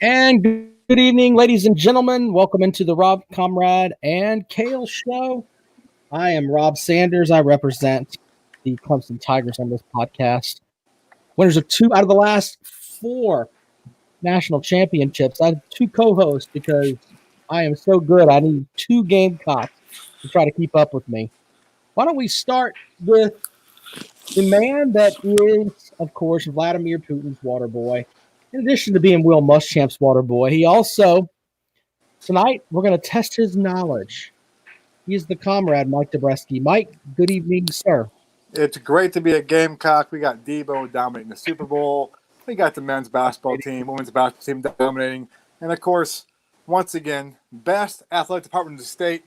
And good evening, ladies and gentlemen. Welcome into the Rob, Comrade, and Cale show. I am Rob Sanders. I represent the Clemson Tigers on this podcast. Winners of 2 out of the last 4 national championships. I have 2 co-hosts because I am so good. I need 2 Gamecocks to try to keep up with me. Why don't we start with the man that is, of course, Vladimir Putin's water boy. In addition to being Will Muschamp's water boy, he also, tonight, we're going to test his knowledge. He's the comrade, Mike Dobreski. Mike, good evening, sir. It's great to be a Gamecock. We got Debo dominating the Super Bowl. We got the men's basketball team, women's basketball team dominating. And, of course, once again, best athletic department of the state,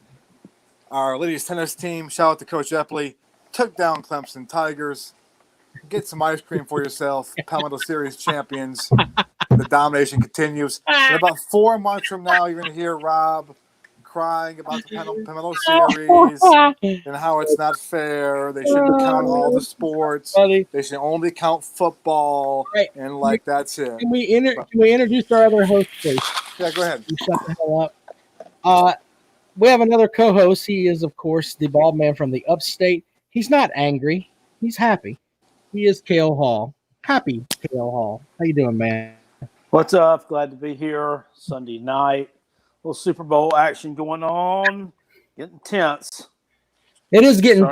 our ladies tennis team, shout out to Coach Epley, took down Clemson Tigers. Get some ice cream for yourself. Palmetto Series champions. The domination continues. In about 4 months from now, you're going to hear Rob crying about the Palmetto Series and how it's not fair. They shouldn't count all the sports. They should only count football. Right. And, that's it. Can we introduce our other host, please? Yeah, go ahead. You shut the hell up. We have another co-host. He is, of course, the bald man from the upstate. He's not angry. He's happy. He is Cale Hall. Happy Cale Hall. How you doing, man? What's up? Glad to be here. Sunday night. A little Super Bowl action going on. Getting tense. It is getting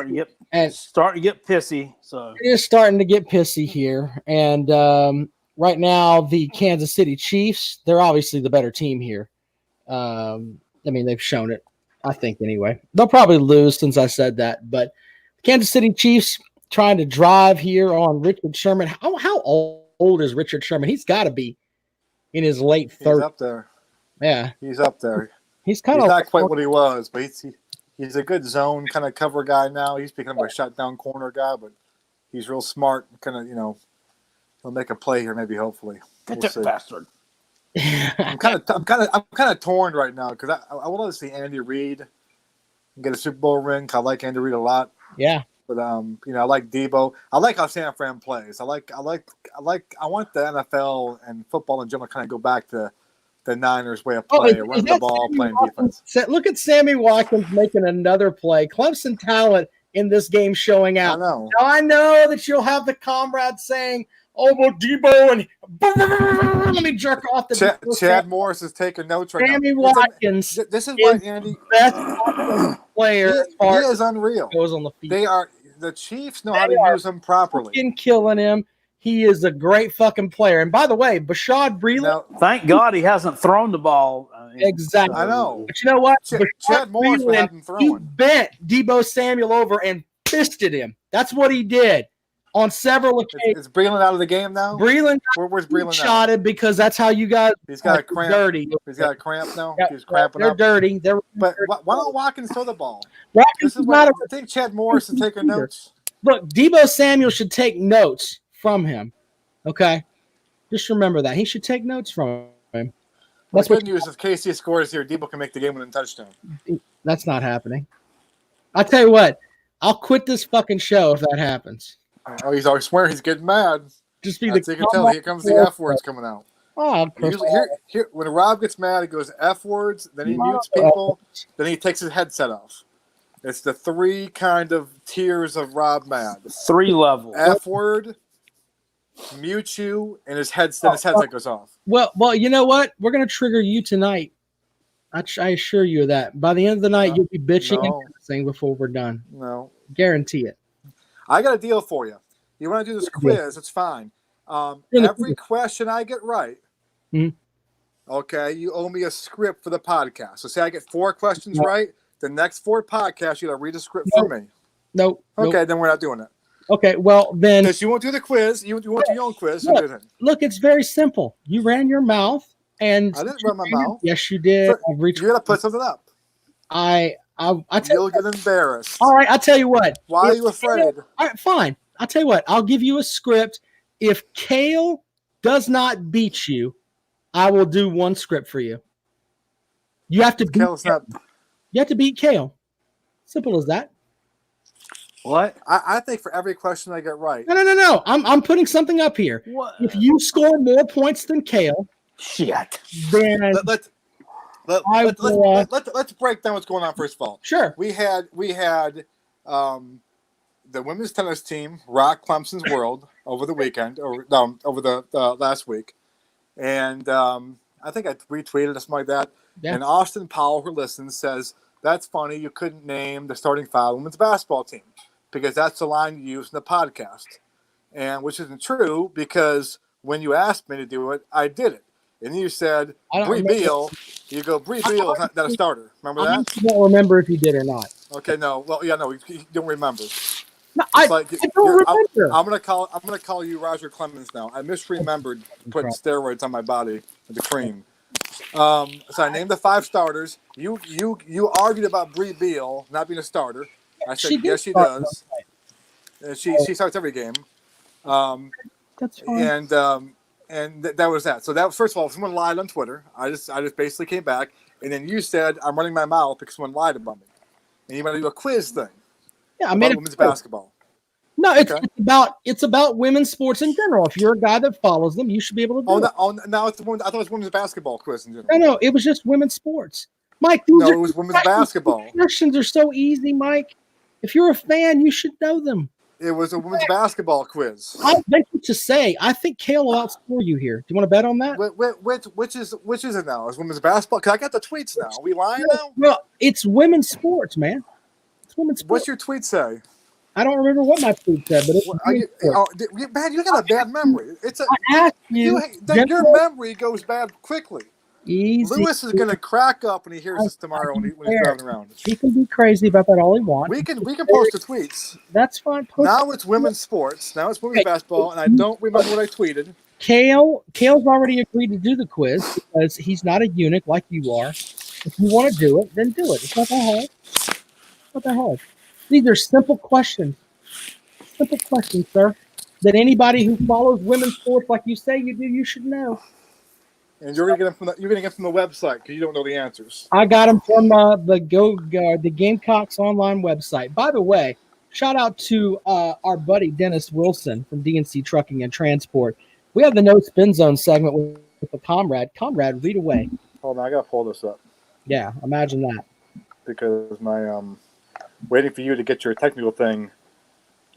starting to get pissy. So it is starting to get pissy here. And right now, the Kansas City Chiefs, they're obviously the better team here. They've shown it, I think, anyway. They'll probably lose since I said that. But Kansas City Chiefs trying to drive here on Richard Sherman. How old is Richard Sherman? He's got to be in his late 30s. He's up there. Yeah. He's up there. He's not quite what he was, but he's a good zone kind of cover guy now. He's becoming a shutdown corner guy, but he's real smart. Kind of, he'll make a play here, maybe, hopefully. Get that bastard. I'm kind of torn right now because I would love to see Andy Reid get a Super Bowl ring. I like Andy Reid a lot. Yeah. But I like Debo. I like how San Fran plays. I want the NFL and football in general kind of go back to the Niners way of play, running the ball, playing defense. Look at Sammy Watkins making another play. Clemson talent in this game showing out. I know. Now I know that you'll have the comrades saying, "Oh, well, Debo and let me jerk off the." Chad Morris is taking notes right Sammy now. Watkins. This is why Andy best player. He is unreal. Goes on the field. The Chiefs know how to use him properly. Killing him. He is a great fucking player. And by the way, Bashad Breeland. Thank God he hasn't thrown the ball. Exactly. I know. But you know what? Chad Morris would have him throwing. He bent Debo Samuel over and fisted him. That's what he did on several occasions. Is Breeland out of the game now? Breeland. Where's Breeland shotted because that's how you guys. He's got a cramp. Dirty. He's got a cramp now. Yeah, He's cramping they're up. Dirty. But why don't Watkins throw the ball? Watkins is not I think Chad Morris is taking notes. Look, Debo Samuel should take notes from him. Okay? Just remember that. He should take notes from him. That's good news. If KC scores here, Debo can make the game-winning touchdown. That's not happening. I'll tell you what. I'll quit this fucking show if that happens. Oh, he's always swearing. He's getting mad. Just be you can tell. Here comes the F words coming out. Oh, here, when Rob gets mad, he goes F words, then he mutes people, then he takes his headset off. It's the 3 kind of tiers of Rob mad. 3 levels. F word, mute you, and his headset goes off. Well, you know what? We're going to trigger you tonight. I assure you of that. By the end of the night, you'll be bitching and cursing before we're done. No. Guarantee it. I got a deal for you. You want to do this quiz, it's fine. Every question I get right, okay, you owe me a script for the podcast. So say I get 4 questions right, the next 4 podcasts, you got to read a script for me. Nope. Okay, then we're not doing it. Okay, well, then. Because you won't do the quiz. You won't do your own quiz. Look, it's very simple. You ran your mouth. And I didn't run my mouth. Yes, you did. You got to put something up. You'll get embarrassed. All right, I'll tell you what. Why are you afraid? All right, fine. I'll tell you what. I'll give you a script. If Cale does not beat you, I will do 1 script for you. You have to beat Cale. You have to beat Cale. Simple as that. What? I think for every question I get right. No. I'm putting something up here. What? If you score more points than Cale, Shit. then Let's break down what's going on first of all. Sure. We had the women's tennis team rock Clemson's world over the weekend, over the last week, and I think I retweeted or something like that. Yeah. And Austin Powell, who listens, says that's funny. You couldn't name the starting five women's basketball team because that's the line you use in the podcast, and which isn't true because when you asked me to do it, I did it, and you said Bree Beal. You go Bree Beal is not a starter. Remember that? I don't remember if you did or not. Okay, no. Well, yeah, no, you don't remember. No, I don't remember. I'm gonna call you Roger Clemens now. I misremembered putting steroids on my body with the cream. So I named the 5 starters. You argued about Bree Beal not being a starter. I said yes, she does. And she starts every game. That's fine. And that was that. So that first of all, someone lied on Twitter. I just basically came back, and then you said I'm running my mouth because someone lied about me, and you want to do a quiz thing. Yeah, I mean women's basketball. No, it's about women's sports in general. If you're a guy that follows them, you should be able to do it. Now it's I thought it was women's basketball quiz in general. No, it was just women's sports. Mike, it was women's basketball. Questions are so easy, Mike. If you're a fan, you should know them. It was a women's basketball quiz. I venture to say, I think Cale will outscore you here. Do you want to bet on that? Which is it now? Is women's basketball? Because I got the tweets now. Are we lying now? Well, it's women's sports, man. It's women's sports. What's your tweet say? I don't remember what my tweet said, but man, you got a bad memory. I asked you. Your memory goes bad quickly. Easy. Lewis is going to crack up when he hears this tomorrow when he's driving around. He can be crazy about that all he wants. We can post the tweets. That's fine. Now it's women's sports. Now it's women's basketball, and I don't remember what I tweeted. Kale's already agreed to do the quiz because he's not a eunuch like you are. If you want to do it, then do it. It's not that hard. Not that hard. These are simple questions. Simple questions, sir. That anybody who follows women's sports like you say you do, you should know. And you're gonna get them from the website because you don't know the answers. I got them from the Gamecocks online website. By the way, shout out to our buddy Dennis Wilson from DNC Trucking and Transport. We have the No Spin Zone segment with the Comrade. Comrade, read away. Hold on, I gotta pull this up. Yeah, imagine that. Because my waiting for you to get your technical thing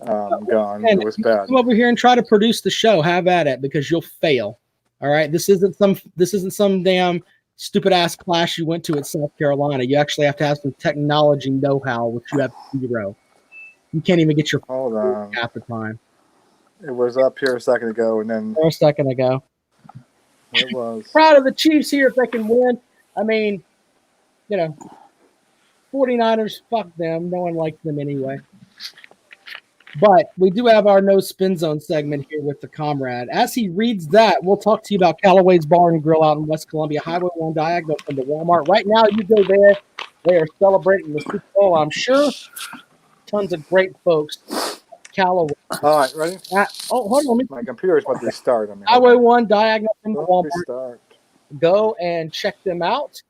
gone. It was bad. Come over here and try to produce the show. Have at it because you'll fail. All right, this isn't some damn stupid ass class you went to at South Carolina. You actually have to have some technology know-how, which you have 0. You can't even get your hold on half the time. It was up here a second ago, and then a second ago. It was proud of the Chiefs here if they can win. I mean, 49ers, fuck them. No one likes them anyway. But we do have our No Spin Zone segment here with the Comrade. As he reads that, we'll talk to you about Callaway's Bar and Grill out in West Columbia, Highway 1 diagonal from the Walmart. Right now, you go there. They are celebrating the Super Bowl, I'm sure. Tons of great folks. Callaway. All right, ready? Hold on. My computer is about to start. Highway 1 diagonal from the Walmart. Start. Go and check them out.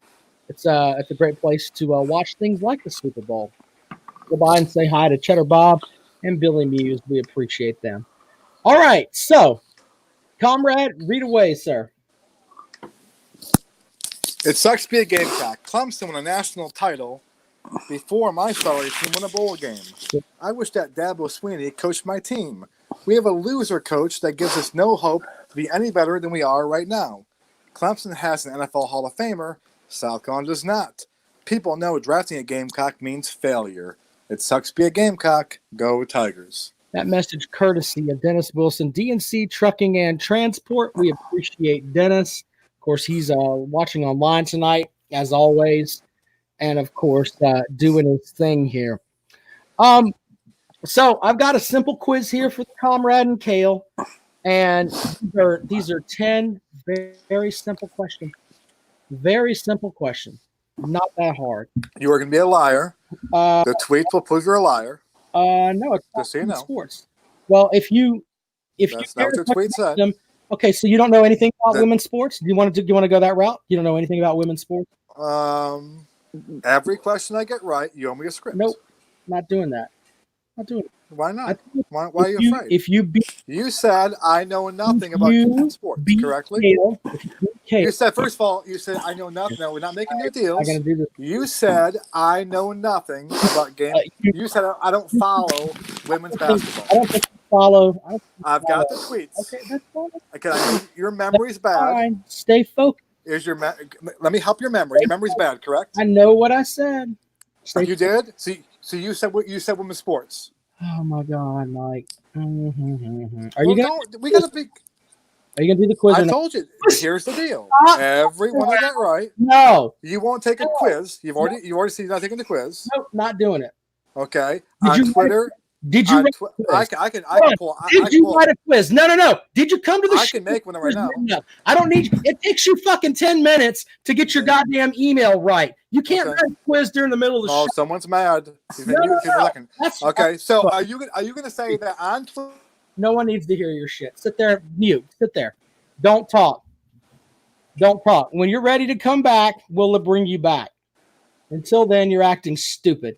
It's a great place to watch things like the Super Bowl. Go by and say hi to Cheddar Bob and Billy Muse. We appreciate them. All right, so, Comrade, read away, sir. It sucks to be a Gamecock. Clemson won a national title before my sorry team won a bowl game. I wish that Dabo Swinney coached my team. We have a loser coach that gives us no hope to be any better than we are right now. Clemson has an NFL Hall of Famer. South Carolina does not. People know drafting a Gamecock means failure. It sucks to be a Gamecock. Go Tigers. That message courtesy of Dennis Wilson, DNC Trucking and Transport. We appreciate Dennis. Of course, he's watching online tonight, as always. And, of course, doing his thing here. So I've got a simple quiz here for the Comrade and Cale. And these are 10 very, very simple questions. Very simple questions. Not that hard. You are going to be a liar. The tweets will prove you're a liar. No, it's just so you know. Sports. Well, if that's not what your tweet said. Okay, so you don't know anything about women's sports? Do you want to go that route? You don't know anything about women's sports? Every question I get right, you owe me a script. Nope, not doing that. Not doing it. Why not? I- Why are you afraid? If you beat You said I know nothing about sports, correctly? Cale, if you beat Cale, You said, first of all, you said I know nothing. No, we're not making new deals. I'm gonna do this. You said I know nothing about game. You said I don't follow women's basketball. I don't think you follow. I've got the tweets. Okay, that's fine. Okay, I know your memory's bad. Fine. Stay focused. Let me help your memory. Your memory's bad, correct? I know what I said. You did? So you said what you said women's sports. Oh my God, Mike. Are you We gotta be. Are you gonna do the quiz? I told you. Here's the deal. Everyone I got right. No. You won't take a quiz. You've already seen not taking the quiz. Nope, not doing it. Okay. Did on Twitter. Did you? I can pull. Did you write a quiz? No. Did you come to the? I can make one right now. No, I don't need. It takes you fucking 10 minutes to get your goddamn email right. You can't write a quiz during the middle of the show. Oh, someone's mad. No. Okay, so are you gonna say that on Twitter? No one needs to hear your shit. Sit there, mute. Sit there. Don't talk. Don't talk. When you're ready to come back, we'll bring you back. Until then, you're acting stupid.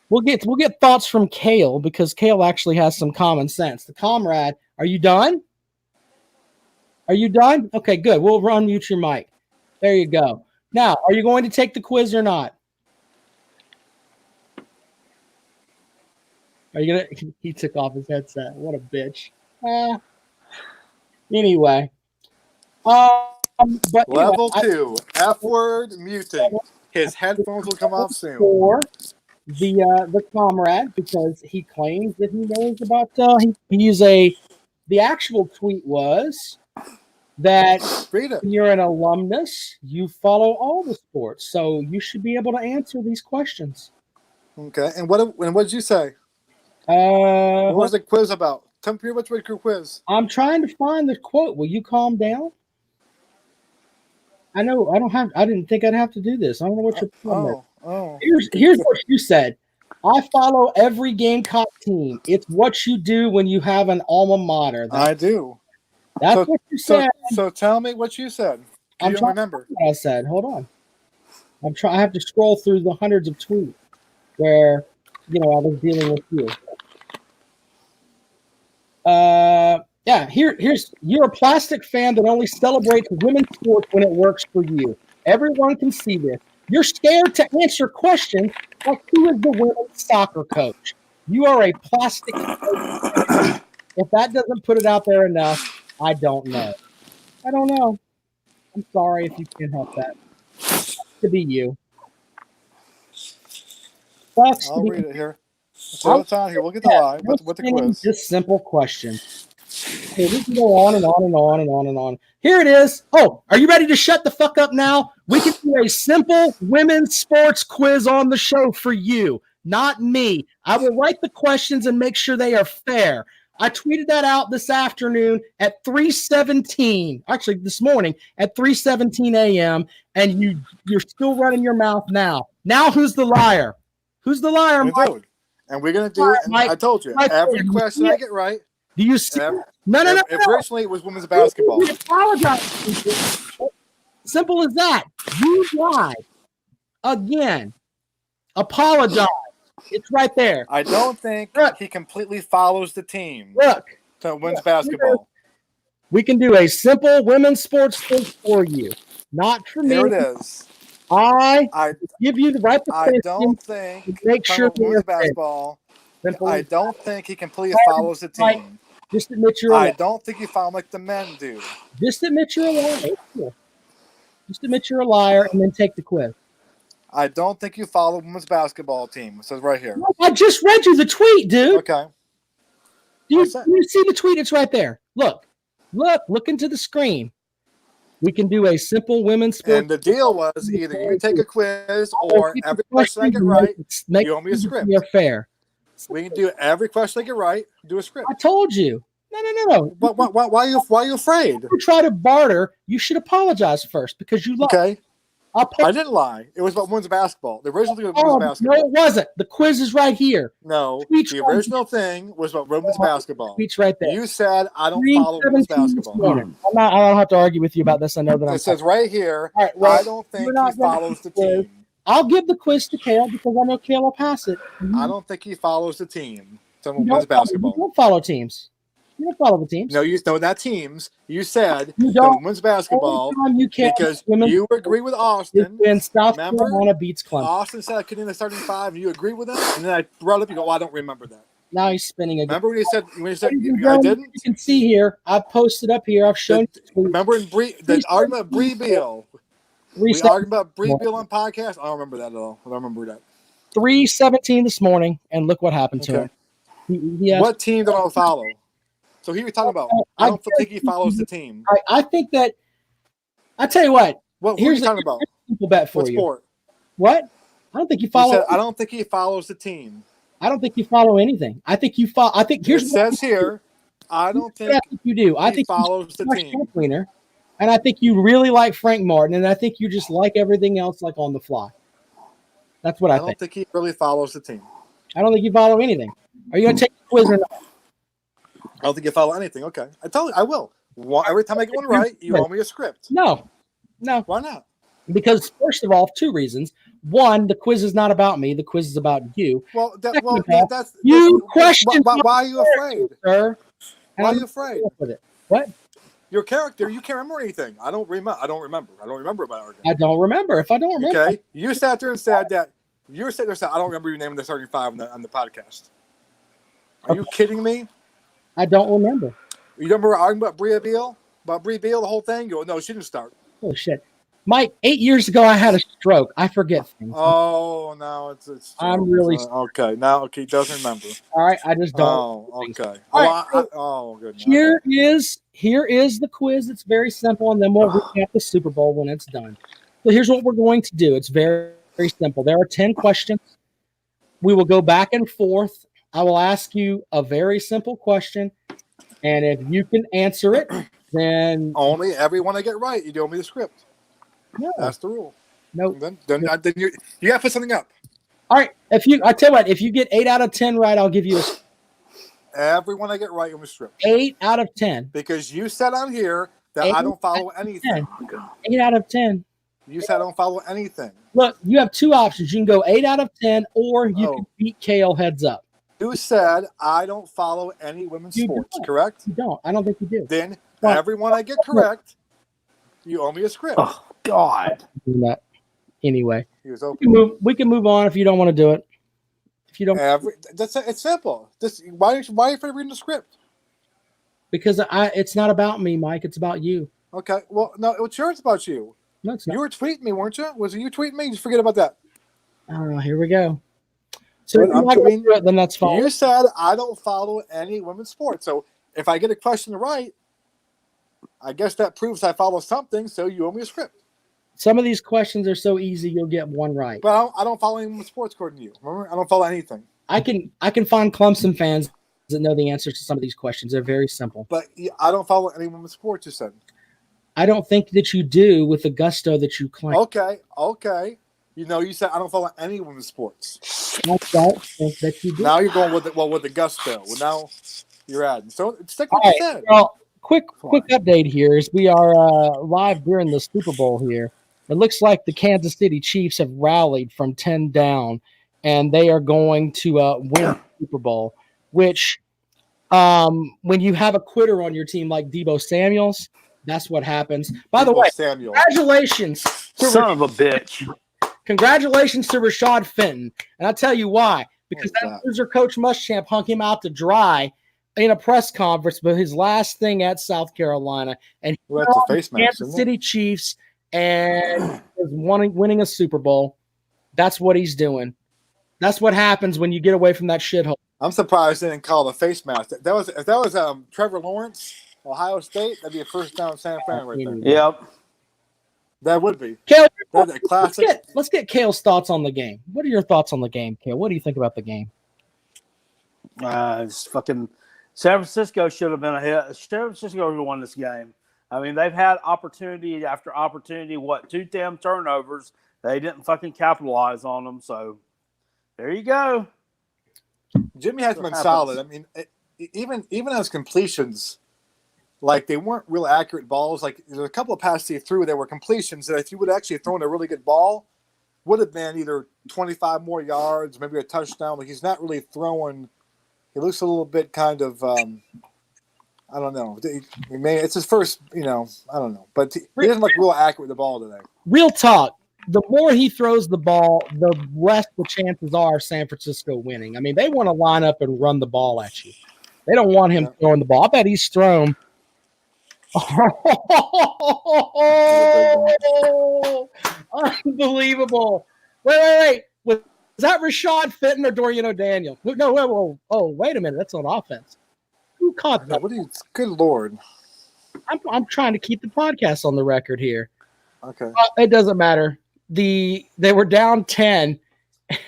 We'll get thoughts from Cale because Cale actually has some common sense. The comrade, are you done? Are you done? Okay, good. We'll unmute your mic. There you go. Now, are you going to take the quiz or not? Are you gonna? He took off his headset. What a bitch. Anyway. But Level 2, F word muting. His headphones will come off soon. For the comrade, because he claims that he knows about. The actual tweet was that when you're an alumnus, you follow all the sports, so you should be able to answer these questions. Okay, and what did you say? What was the quiz about? Tell me what's your quiz. I'm trying to find the quote. Will you calm down? I know I didn't think I'd have to do this. I don't know what your problem is. Here's what you said. I follow every Gamecock team. It's what you do when you have an alma mater. I do. That's what you said. So tell me what you said. I don't remember what I said. Hold on. I have to scroll through the hundreds of tweets where I was dealing with you. Here's you're a plastic fan that only celebrates women's sports when it works for you. Everyone can see this. You're scared to answer questions like who is the women's soccer coach. You are a plastic fan. If that doesn't put it out there enough, I don't know. I don't know. I'm sorry if you can't help that. Sucks to be you. I'll read it here. So it's on here. We'll get the line with the quiz. Just simple questions. Okay, we can go on and on and on and on and on. Here it is. Oh, are you ready to shut the fuck up now? We can do a simple women's sports quiz on the show for you, not me. I will write the questions and make sure they are fair. I tweeted that out this afternoon at 3:17. Actually, this morning at 3:17 a.m. And you're still running your mouth now. Now, who's the liar? Who's the liar, Mike? And we're going to do it. Mike, I told you, every question I get right. Do you see? No. Originally, it was women's basketball. You apologize. Simple as that. You lied. Again. Apologize. It's right there. I don't think he completely follows the team. Look. To women's basketball. We can do a simple women's sports quiz for you. Not for me. Here it is. I give you the right to I don't think make sure women's basketball. I don't think he completely follows the team. Just admit you're a liar. I don't think you follow like the men do. Just admit you're a liar. Just admit you're a liar and then take the quiz. I don't think you follow women's basketball team. It says right here. I just read you the tweet, dude. Okay. Do you see the tweet? It's right there. Look into the screen. We can do a simple women's sports. And the deal was either you take a quiz or every question I get right, you owe me a script. You're fair. We can do every question I get right, do a script. I told you. No. But why are you afraid? If you try to barter, you should apologize first because you lied. Okay. I didn't lie. It was about women's basketball. The original thing was women's basketball. No, it wasn't. The quiz is right here. No, the original thing was about women's basketball. Speech right there. You said I don't follow women's basketball. I don't have to argue with you about this. I know that it says right here. Right, I don't think he follows the team. I'll give the quiz to Cale because I know Cale will pass it. I don't think he follows the team. Some You women's don't basketball. follow teams. You don't follow the teams. No, not teams. You said You the don't. women's basketball Only time you care because about women's you agree with is Austin. when South Remember? Carolina beats Clemson. Austin said I couldn't in the starting five, and you agree with him. And then I brought it up. You go, "Well, I don't remember that." Now he's spinning again. Remember when you said Ladies I and gentlemen, didn't? You can see here. I posted up here. I've shown you. Remember in the argument of Bree Beal? We argued about Bree Beal on podcast. I don't remember that at all. I don't remember that. 3:17 this morning, and look what happened to him. What team don't I follow? So here you're talking about. I don't think he follows the team. I think that. I tell you what. What are you talking about? Simple bet for what you. Sport? What? I don't think you follow. I don't think he follows the team. I don't think you follow anything. I think you follow. I think here's it says here. I don't think you do. I think he follows the team. Cleaner, and I think you really like Frank Martin, and I think you just like everything else like on the fly. That's what I think. I don't think he really follows the team. I don't think you follow anything. Are you going to take the quiz or not? I don't think you follow anything. Okay. I tell you, I will. Every time I get one right, you owe me a script. No. Why not? Because, first of all, two reasons. One, the quiz is not about me. The quiz is about you. Well, that's question. Why are you afraid, sir? Why are you afraid? With it. What? Your character, you can't remember anything. I don't remember. I don't remember about our game. I don't remember. If I don't remember. Okay. You sat there and said that. You're sitting there saying, I don't remember your name in the starting five on the podcast. Are you kidding me? I don't remember. You don't remember arguing about Bria Beal? About Bria Beal, the whole thing? You go, no, she didn't start. Oh, shit. Mike, 8 years ago, I had a stroke. I forget things. Oh, no, it's I'm really okay. Now, okay, he doesn't remember. All right, I just don't. Oh, okay. Good. Here is the quiz. It's very simple, and then we'll recap the Super Bowl when it's done. So here's what we're going to do. It's very, very simple. There are 10 questions. We will go back and forth. I will ask you a very simple question, and if you can answer it, then only everyone I get right, you do me the script. No, that's the rule. No, then you got to put something up. All right. I tell you what, if you get 8 out of 10 right, I'll give you everyone I get right on the script. 8 out of 10. Because you said on here that I don't follow anything. 8 out of 10. You said I don't follow anything. Look, you have two options. You can go 8 out of 10, or you can beat Cale heads up. You said I don't follow any women's sports, correct? You don't. I don't think you do. Then everyone I get correct, you owe me a script. Oh, God. Anyway, we can move on if you don't want to do it. If you don't, it's simple. Why are you afraid of reading the script? Because it's not about me, Mike. It's about you. Okay. Well, no, it's yours about you. No, it's not. You were tweeting me, weren't you? Was it you tweeting me? Just forget about that. Here we go. So then that's fine. You said I don't follow any women's sports. So if I get a question right, I guess that proves I follow something. So you owe me a script. Some of these questions are so easy, you'll get one right. But I don't follow any women's sports according to you. Remember, I don't follow anything. I can find Clemson fans that know the answers to some of these questions. They're very simple. But I don't follow any women's sports. You said. I don't think that you do with the gusto that you claim. Okay. You said I don't follow any women's sports. I don't think that you do. Now you're going with the gusto. Well, now you're adding. So stick with what you said. Well, quick update here is we are live during the Super Bowl here. It looks like the Kansas City Chiefs have rallied from 10 down, and they are going to win the Super Bowl, which when you have a quitter on your team like Deebo Samuels, that's what happens. By the way, congratulations. Son of a bitch. Congratulations to Rashad Fenton. And I'll tell you why. Because that loser Coach Muschamp hung him out to dry in a press conference with his last thing at South Carolina. And that's a face mask, Kansas City Chiefs and is winning a Super Bowl. That's what he's doing. That's what happens when you get away from that shithole. I'm surprised they didn't call it a face mask. If that was Trevor Lawrence, Ohio State, that'd be a first down San Fran right there. Yep. That would be. Cale, that's a classic. Let's get Cale's thoughts on the game. What are your thoughts on the game, Cale? What do you think about the game? It's fucking San Francisco should have been ahead. San Francisco would have won this game. I mean, they've had opportunity after opportunity. 2 damn turnovers. They didn't fucking capitalize on them. So there you go. Jimmy has been solid. I mean, even as completions, like they weren't real accurate balls. Like there's a couple of passes he threw that were completions that if you would actually thrown a really good ball, would have been either 25 more yards, maybe a touchdown. Like he's not really throwing he looks a little bit kind of I don't know. It's his first, I don't know. But he doesn't look real accurate with the ball today. Real talk. The more he throws the ball, the less the chances are San Francisco winning. I mean, they want to line up and run the ball at you. They don't want him throwing the ball. I bet he's thrown. Oh, unbelievable. Wait. Was that Rashad Fenton or Dorian O'Daniel? No, whoa. Oh, wait a minute. That's on offense. Who caught that? Good Lord. I'm trying to keep the podcast on the record here. Okay. It doesn't matter. They were down 10,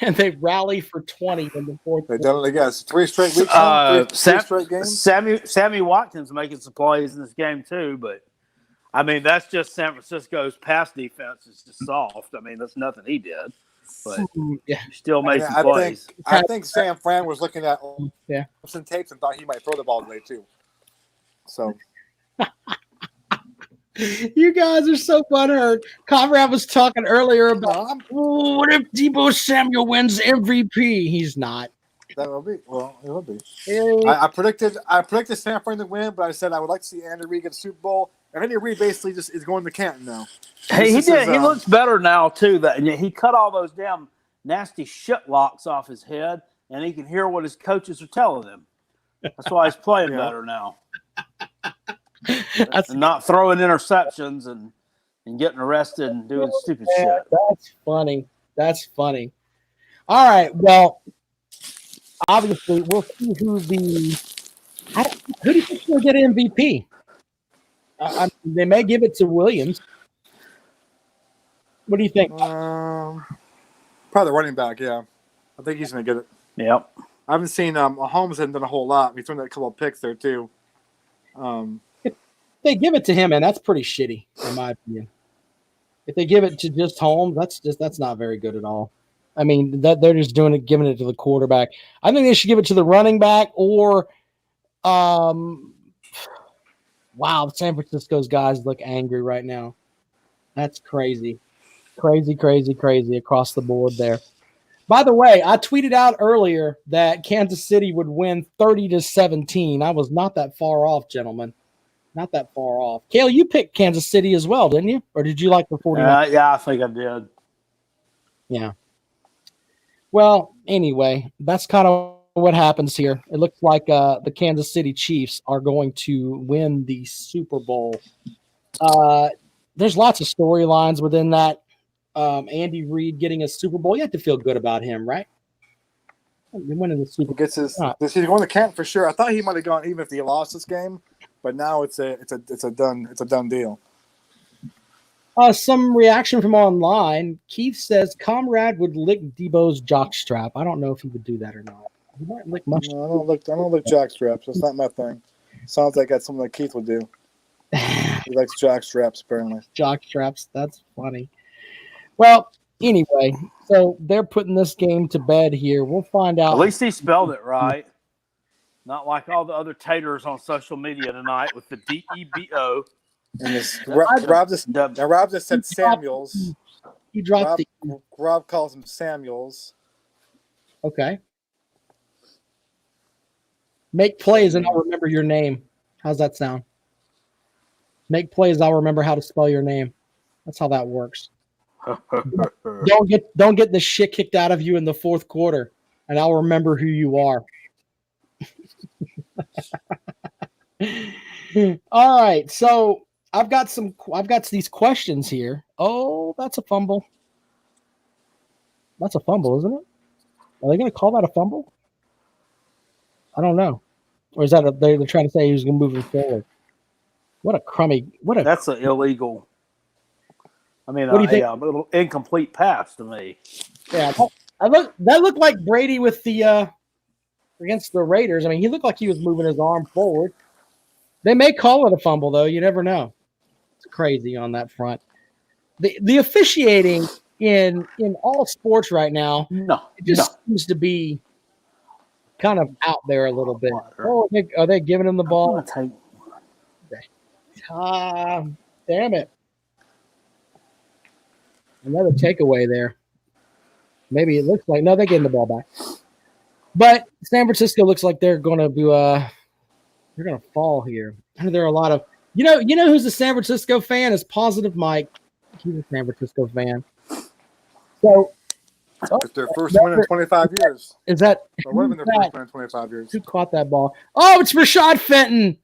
and they rally for 20 in the fourth. They've done it again. 3 straight weeks. Three straight games. Sammy Watkins making some plays in this game too, but I mean that's just San Francisco's pass defense is just soft. I mean that's nothing he did, but still made some plays. I think San Fran was looking at some tapes and thought he might throw the ball today too. So. You guys are so butthurt. Comrade was talking earlier about what if Deebo Samuel wins MVP? He's not. That will be. Well, it will be. I predicted San Fran to win, but I said I would like to see Andy Reid get a Super Bowl. And Andy Reid basically just is going to Canton now. Hey, he did. He looks better now too. That he cut all those damn nasty shit locks off his head, and he can hear what his coaches are telling him. That's why he's playing better now. And not throwing interceptions and getting arrested and doing stupid shit. That's funny. All right. Well, obviously, we'll see who do you think will get MVP? They may give it to Williams. What do you think? Probably the running back, yeah. I think he's going to get it. Yep. I haven't seen Mahomes hasn't done a whole lot. He's thrown a couple of picks there, too. If they give it to him, and that's pretty shitty, in my opinion. If they give it to just Holmes, that's not very good at all. I mean, that they're just giving it to the quarterback. I think they should give it to the running back or wow, San Francisco's guys look angry right now. That's crazy. Crazy across the board there. By the way, I tweeted out earlier that Kansas City would win 30-17. I was not that far off, gentlemen. Not that far off. Cale, you picked Kansas City as well, didn't you? Or did you like the 49ers? Yeah, I think I did. Yeah. Well, anyway, that's kind of what happens here. It looks like the Kansas City Chiefs are going to win the Super Bowl. There's lots of storylines within that. Andy Reid getting a Super Bowl, you have to feel good about him, right? Winning the Super Bowl. He's going to Canton for sure. I thought he might have gone even if he lost this game, but now it's a done deal. Some reaction from online. Keith says Comrade would lick Debo's jockstrap. I don't know if he would do that or not. He might lick much. No, I don't lick jockstraps. That's not my thing. Sounds like that's something that Keith would do. He likes jockstraps, apparently. Jockstraps. That's funny. Well, anyway, so they're putting this game to bed here. We'll find out. At least he spelled it right. Not like all the other taters on social media tonight with the DEBO. And Rob just said Samuels. He dropped Rob calls him Samuels. Okay. Make plays and I'll remember your name. How's that sound? Make plays, I'll remember how to spell your name. That's how that works. Don't get the shit kicked out of you in the fourth quarter, and I'll remember who you are. All right, so I've got these questions here. Oh, that's a fumble. That's a fumble, isn't it? Are they going to call that a fumble? I don't know. Or is that they're trying to say he's going to move it forward? That's an illegal. I mean, what do you think? A little incomplete pass to me. Yeah, that looked like Brady with the against the Raiders. I mean, he looked like he was moving his arm forward. They may call it a fumble, though. You never know. It's crazy on that front. The officiating in all sports right now, it just seems to be kind of out there a little bit. Oh, are they giving him the ball? Damn it. Another takeaway there. Maybe it looks like – no, they're getting the ball back. But San Francisco looks like they're going to be they're going to fall here. There are a lot of you know who's a San Francisco fan is Positive Mike. He's a San Francisco fan. So It's their first win in 25 years. is that Or would have been their first win in 25 years. who caught that ball? Oh, it's Rashad Fenton.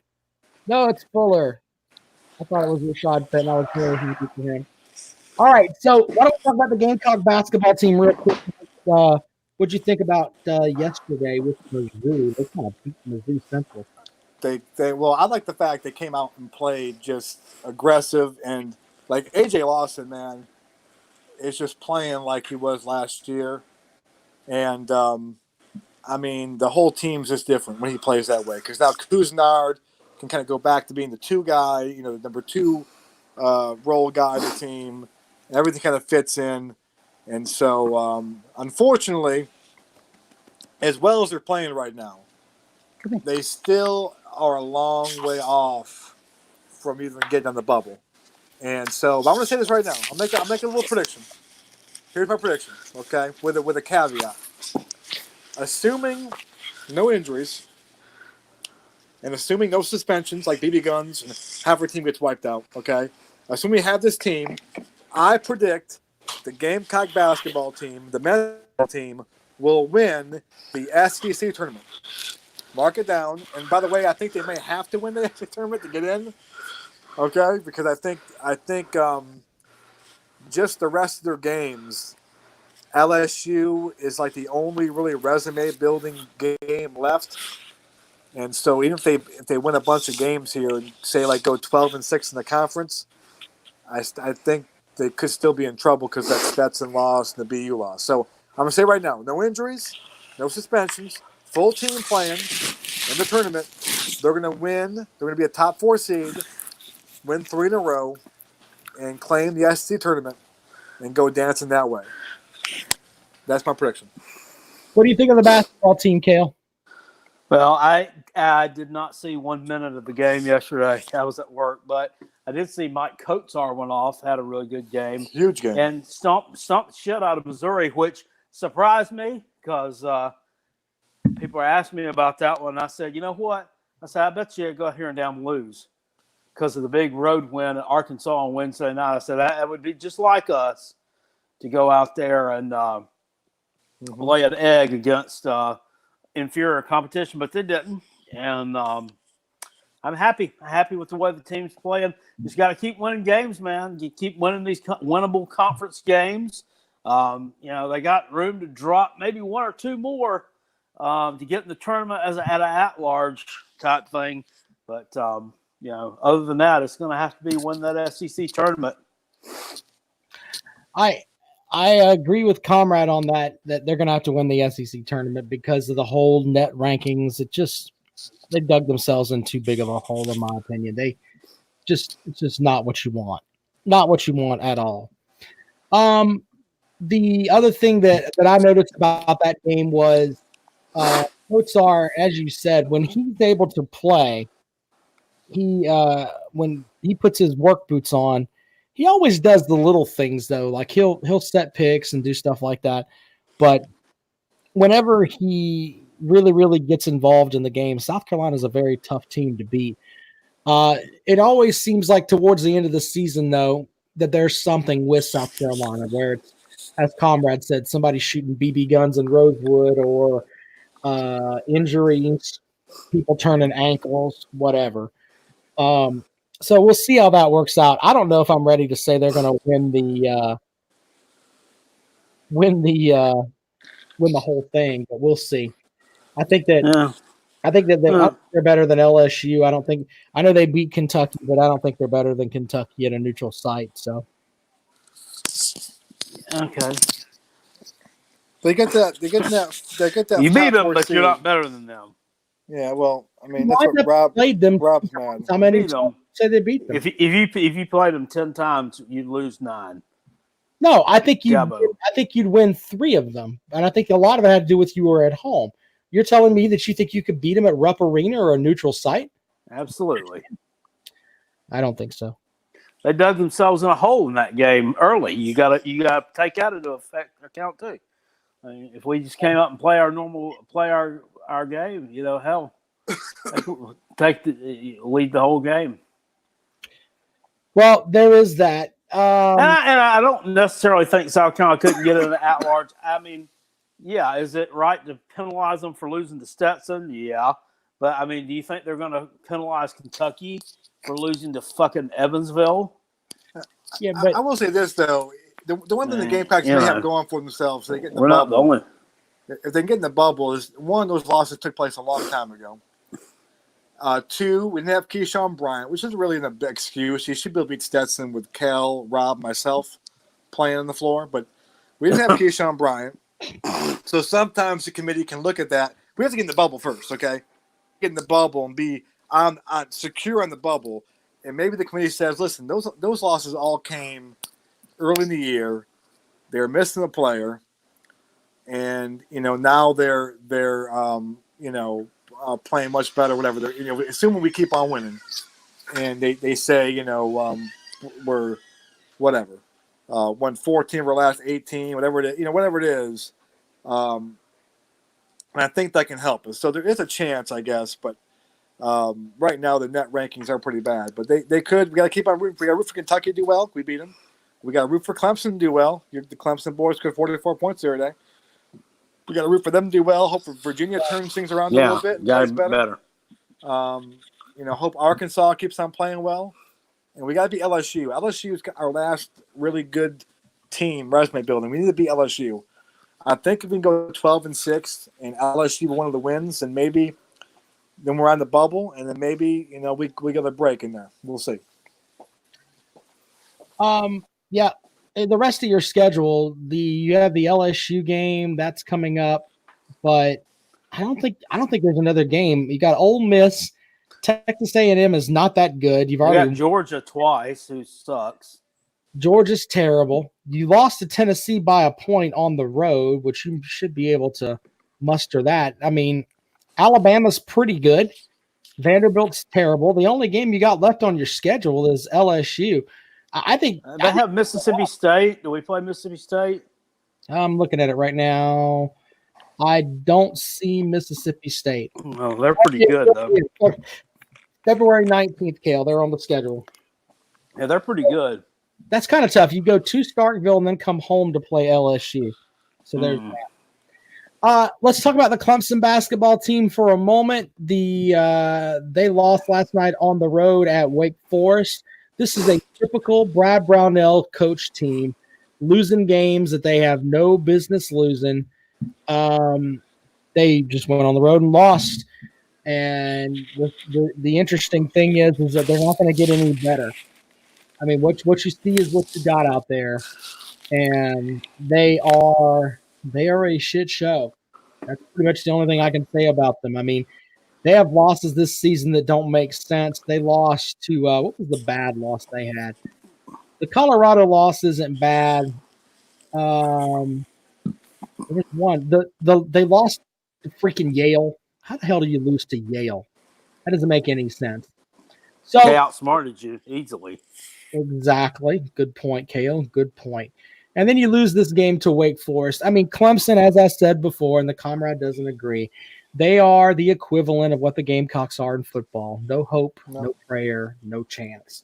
No, it's Fuller. I thought it was Rashad Fenton. I was really happy for him. All right, so why don't we talk about the Gamecock basketball team real quick? What'd you think about yesterday with Mizzou? They kind of beat Mizzou Central. Well, I like the fact they came out and played just aggressive and like AJ Lawson, man, is just playing like he was last year. And I mean, the whole team's just different when he plays that way because now Kuznard can kind of go back to being the two guy, the number two role guy of the team. Everything kind of fits in. And so, unfortunately, as well as they're playing right now, they still are a long way off from even getting on the bubble. And so, I'm going to say this right now. I'm making a little prediction. Here's my prediction, okay, with a caveat. Assuming no injuries and assuming no suspensions like BB guns and half our team gets wiped out, okay, assuming we have this team, I predict the Gamecock basketball team, the men's team, will win the SEC tournament. Mark it down. And by the way, I think they may have to win the SEC tournament to get in. Okay, because I think just the rest of their games, LSU is like the only really resume building game left. And so even if they win a bunch of games here and say like go 12-6 in the conference, I think they could still be in trouble because that Stetson loss and the BU loss. So I'm going to say right now, no injuries, no suspensions, full team playing in the tournament. They're going to win. They're going to be a top 4 seed, win 3 in a row, and claim the SEC tournament and go dancing that way. That's my prediction. What do you think of the basketball team, Cale? Well, I did not see 1 minute of the game yesterday. I was at work, but I did see Mike Kotsar went off, had a really good game. Huge game. And stomped the shit out of Missouri, which surprised me because people are asking me about that one. I said, you know what? I said, I bet you go out here and down lose because of the big road win at Arkansas on Wednesday night. I said, that would be just like us to go out there and lay an egg against inferior competition, but they didn't. And I'm happy. I'm happy with the way the team's playing. Just got to keep winning games, man. You keep winning these winnable conference games. They got room to drop maybe 1 or 2 more to get in the tournament at an at-large type thing. But, other than that, it's going to have to be win that SEC tournament. I agree with Comrade on that they're going to have to win the SEC tournament because of the whole net rankings. They dug themselves in too big of a hole, in my opinion. It's just not what you want. Not what you want at all. The other thing that I noticed about that game was Kotsar, as you said, when he's able to play, when he puts his work boots on, he always does the little things though. Like he'll set picks and do stuff like that. But whenever he really, really gets involved in the game, South Carolina is a very tough team to beat. It always seems like towards the end of the season, though, that there's something with South Carolina where it's, as Comrade said, somebody shooting BB guns in Rosewood or injuries, people turning ankles, whatever. So we'll see how that works out. I don't know if I'm ready to say they're going to win the whole thing, but we'll see. I think that they're better than LSU. I know they beat Kentucky, but I don't think they're better than Kentucky at a neutral site. So okay, they get that. You beat them, but seed. you're not better than them. Yeah, well, I mean that's what Rob played them. Rob's mad. How many said they beat them? If you played them 10 times, you'd lose 9. No, I think you'd win 3 of them, and I think a lot of it had to do with you were at home. You're telling me that you think you could beat them at Rupp Arena or a neutral site? Absolutely. I don't think so. They dug themselves in a hole in that game early. You got to take that into account too. I mean, if we just came up and play our game, hell, lead the whole game. Well, there is that. And I don't necessarily think South Carolina couldn't get an at-large. I mean, yeah, is it right to penalize them for losing to Stetson? Yeah. But, I mean, do you think they're going to penalize Kentucky for losing to fucking Evansville? Yeah, but I will say this, though. The one thing the Gamecocks may have going for themselves, they get in the we're bubble. Not the only. If they can get in the bubble, is one of those losses took place a long time ago. Two, we didn't have Keyshawn Bryant, which isn't really an excuse. He should be able to beat Stetson with Cale, Rob, myself playing on the floor. But we didn't have Keyshawn Bryant. So sometimes the committee can look at that. We have to get in the bubble first, okay? Get in the bubble and be on secure on the bubble. And maybe the committee says, listen, those losses all came early in the year. They're missing a player. And, now they're playing much better, whatever. They're, assuming we keep on winning, and they say, we're whatever, won 14 of our last 18, whatever it is, whatever it is. And I think that can help us. So there is a chance, I guess, but right now the net rankings are pretty bad. But they could. We got to keep on rooting. We got to root for Kentucky to do well. We beat them. We got to root for Clemson to do well. The Clemson boys scored 44 points the other day. We got to root for them to do well. Hope for Virginia turns things around a little bit. Got better. Hope Arkansas keeps on playing well. And we got to beat LSU. LSU is our last really good team resume building. We need to beat LSU. I think if we can go 12-6 and LSU one of the wins, and maybe then we're on the bubble, and then maybe we get a break in there. We'll see. Yeah. The rest of your schedule, you have the LSU game that's coming up, but I don't think there's another game. You got Ole Miss, Texas A&M is not that good. You've already got Georgia twice, who sucks. Georgia's terrible. You lost to Tennessee by a point on the road, which you should be able to muster that. I mean, Alabama's pretty good. Vanderbilt's terrible. The only game you got left on your schedule is LSU. I think they have Mississippi State. Do we play Mississippi State? I'm looking at it right now. I don't see Mississippi State. No, they're pretty good, though. February 19th, Cale. They're on the schedule. Yeah, they're pretty good. That's kind of tough. You go to Starkville and then come home to play LSU. So there's that. Let's talk about the Clemson basketball team for a moment. They lost last night on the road at Wake Forest. This is a typical Brad Brownell coach team, losing games that they have no business losing. They just went on the road and lost. And the interesting thing is that they're not going to get any better. I mean, what you see is what you got out there, and they are a shit show. That's pretty much the only thing I can say about them. I mean, they have losses this season that don't make sense. They lost to what was the bad loss they had? The Colorado loss isn't bad. There's one. They lost to freaking Yale. How the hell do you lose to Yale? That doesn't make any sense. So they outsmarted you easily. Exactly. Good point, Cale. Good point. And then you lose this game to Wake Forest. I mean, Clemson, as I said before, and the Comrade doesn't agree, they are the equivalent of what the Gamecocks are in football. No hope, no prayer, no chance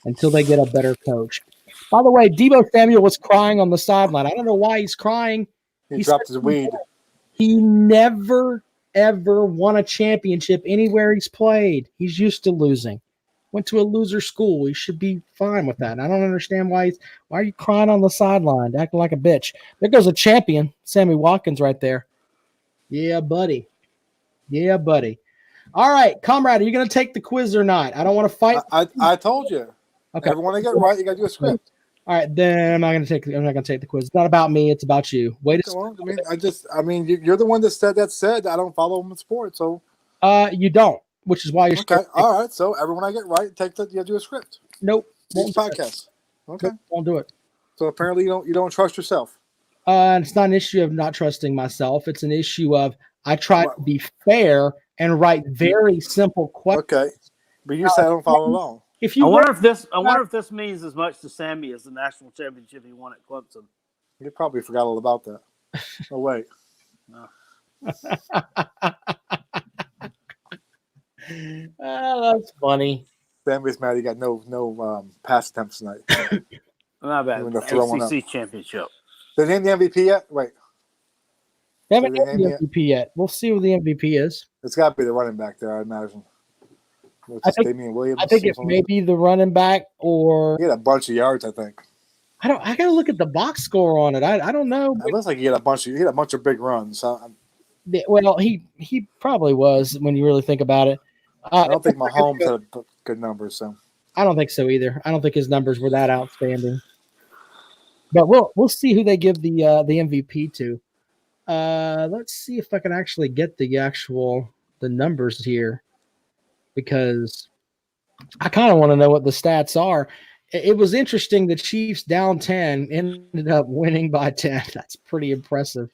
until they get a better coach. By the way, Deebo Samuel was crying on the sideline. I don't know why he's crying. He dropped his weed. He never, ever won a championship anywhere he's played. He's used to losing. Went to a loser school. He should be fine with that. I don't understand why are you crying on the sideline, acting like a bitch? There goes a champion, Sammy Watkins, right there. Yeah, buddy. Yeah, buddy. All right, Comrade, are you going to take the quiz or not? I don't want to fight. I told you. Okay. Everyone I get right, you got to do a script. All right, then I'm not going to take the quiz. It's not about me. It's about you. Wait a second. You're the one that said I don't follow them in sports, so. You don't, which is why you're okay. All right, so everyone I get right, you do a script. Nope. Podcast. Okay. Nope, won't do it. So apparently you don't trust yourself. It's not an issue of not trusting myself. It's an issue of I try to be fair and write very simple questions. Okay, but you said I don't follow along. I wonder if this means as much to Sammy as the national championship he won at Clemson. You probably forgot all about that. Oh wait. That's funny. Sammy's mad. He got no pass attempts tonight. Not bad. Even the throwing up. ACC championship. Did they name the MVP yet? Wait. They haven't Did they named name the MVP yet. We'll see who the MVP is. It's got to be the running back there, I imagine. I think- Damian Williams. I think or it something? may be the running back, or He had a bunch of yards, I think. I gotta look at the box score on it. I don't know. It looks like he had a bunch of big runs. Well, he probably was when you really think about it. I don't think Mahomes had good numbers. So I don't think so either. I don't think his numbers were that outstanding. But we'll see who they give the MVP to. Let's see if I can actually get the numbers here, because I kind of want to know what the stats are. It was interesting. The Chiefs down 10 ended up winning by 10. That's pretty impressive.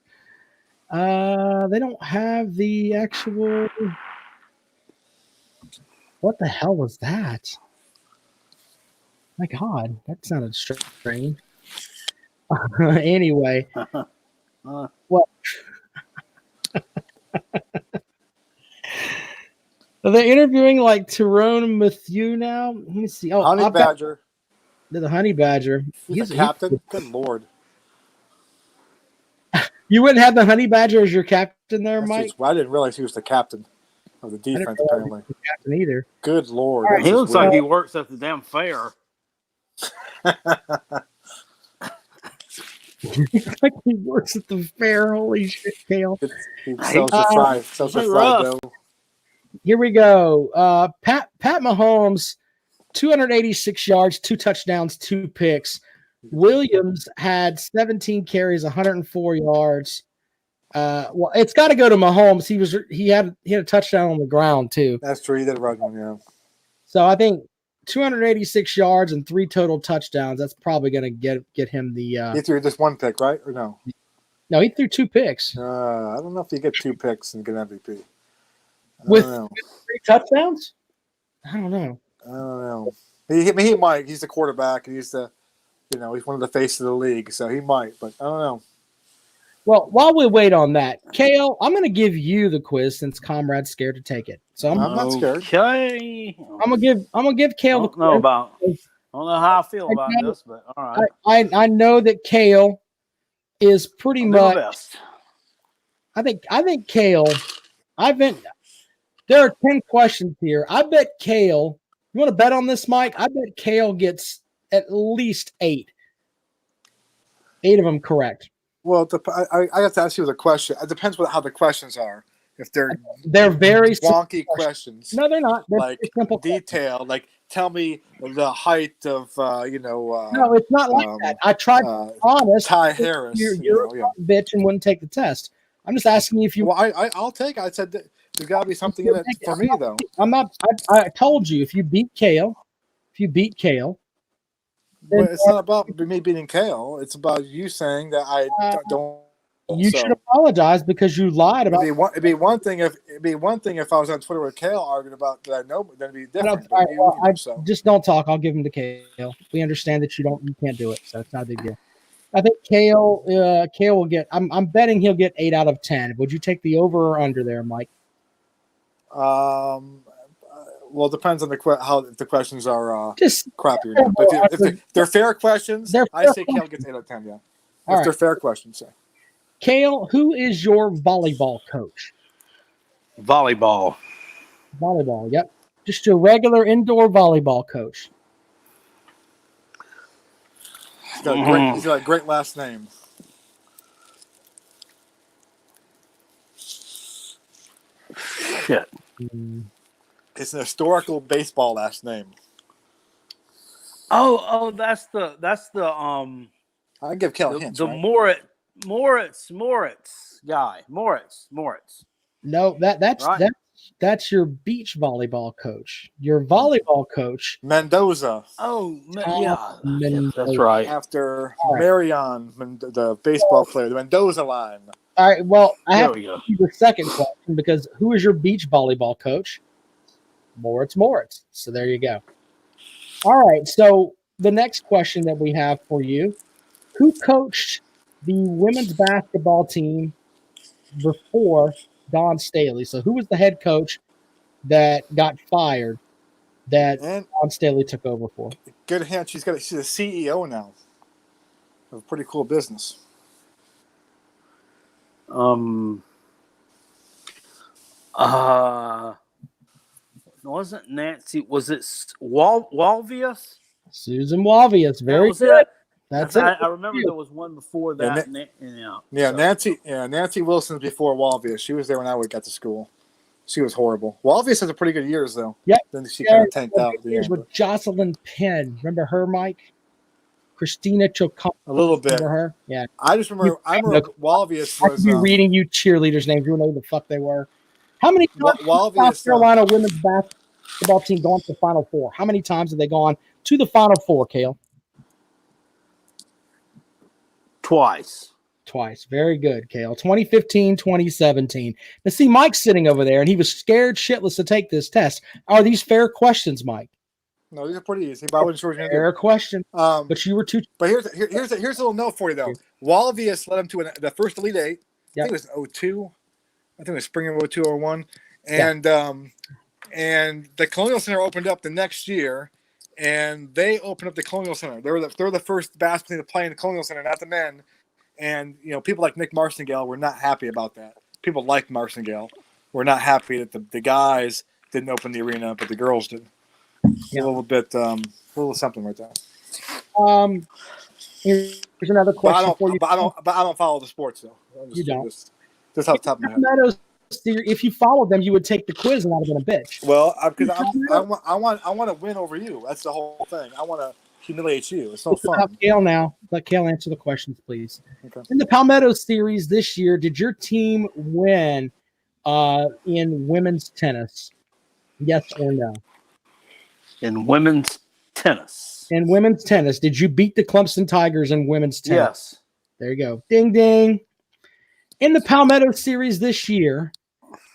They don't have the actual. What the hell was that? My God, that sounded strange. Anyway, what? Are they interviewing like Tyrone Matthew now? Let me see. Oh, Honey Badger. The Honey Badger. He's the captain. Good Lord. You wouldn't have the Honey Badger as your captain there, That's Mike? just, I didn't realize he was the captain of the defense, apparently. The captain either. Good Lord. Right. He looks like he works at the damn fair. Like he works at the fair. Holy shit, Cale. He sells the fried dough. Here we go. Pat Mahomes, 286 yards, 2 touchdowns, 2 picks. Williams had 17 carries, 104 yards. Well, it's got to go to Mahomes. He had a touchdown on the ground too. That's true. He did run one, yeah. So I think 286 yards and 3 total touchdowns. That's probably going to get him the. He threw just 1 pick, right? Or no? No, he threw 2 picks. I don't know if you get 2 picks and get MVP. With 3 touchdowns? I don't know. He might. He's the quarterback, and he's he's one of the faces of the league, so he might. But I don't know. Well, while we wait on that, Cale, I'm going to give you the quiz since Comrade's scared to take it. So I'm not scared. Okay. I'm gonna give Cale the quiz. I don't know how I feel about this, but all right. I know that Cale is pretty much. Best. I think Cale. There are 10 questions here. I bet Cale. You want to bet on this, Mike? I bet Cale gets at least 8. 8 of them correct. Well, I have to ask you the question. It depends on how the questions are. If they're very wonky questions. No, they're not. They're like simple detail. questions. Like tell me the height of No, it's not like that. I tried to be honest. Ty Harris. You're a bitch and wouldn't take the test. I'm just asking you if you. Well, I'll take it. I said that there's got to be something in it for me, though. I'm not. I told you if you beat Cale. But it's not about me beating Cale. It's about you saying that I don't. You should apologize because you lied about. It'd be one thing if I was on Twitter with Cale arguing about that I know, but then it'd be different. Just don't talk. I'll give him to Cale. We understand that you can't do it, so it's not a big deal. I think Cale will get. I'm betting he'll get 8 out of 10. Would you take the over or under there, Mike? Well, it depends on if the questions are just crappy or not. But if they're fair questions, I say Cale gets 8 out of 10. Yeah, if they're fair questions, say. Cale, who is your volleyball coach? Volleyball. Yep. Just a regular indoor volleyball coach. He's got a great last name. Shit. It's an historical baseball last name. Oh, that's the I can give Cale hints. The right? Moritz guy. Moritz. No, that's your beach volleyball coach. Your volleyball coach, Mendoza. Oh, yeah, Mendoza. that's right. After Marion, the baseball player, the Mendoza line. All right. Well, I There have we go. to the second question because who is your beach volleyball coach? Moritz. So there you go. All right. So the next question that we have for you: who coached the women's basketball team before Don Staley? So who was the head coach that got fired that And Don Staley took over for? good hint, she's a CEO now of a pretty cool business. Wasn't Nancy? Was it Walvius? Susan Walvius. That Very was good. it. That's I it. remember there was one before that. Nancy Wilson's before Walvius. She was there when I got to school. She was horrible. Walvius has a pretty good years though. Yep. Then she kind of tanked out at the Years end. with Jocelyn Penn. Remember her, Mike? Christina Chocon. A little bit. Remember her? Yeah. I remember Walvius I was. could be reading you cheerleaders' names. You know who the fuck they were. How many times Walvius, South Carolina women's basketball team gone to the Final Four? How many times have they gone to the Final Four, Cale? Twice. Very good, Cale. 2015, 2017. Now, see, Mike's sitting over there, and he was scared shitless to take this test. Are these fair questions, Mike? No, these are pretty easy. But I wasn't sure. Fair question. But you were too. But here's a little note for you though. Walvius led them to the first Elite Eight. Yep. I think it was 02. I think it was spring of 02 or 01. And and the Colonial Center opened up the next year, and they opened up the Colonial Center. They're the first basketball team to play in the Colonial Center, not the men. And people like Nick Martingale were not happy about that. People like Martingale were not happy that the guys didn't open the arena, but the girls did. Yeah. A little something right there. Here's another question for you. But I don't follow the sports though. You don't. Just off the top of my head. If you followed them, you would take the quiz and I'd have been a bitch. Well, because I want to win over you. That's the whole thing. I want to humiliate you. It's no fun. Let Cale answer the questions, please. Okay. In the Palmetto Series this year, did your team win in women's tennis? Yes or no? In women's tennis. In women's tennis, did you beat the Clemson Tigers in women's tennis? Yes. There you go. Ding, ding. In the Palmetto Series this year,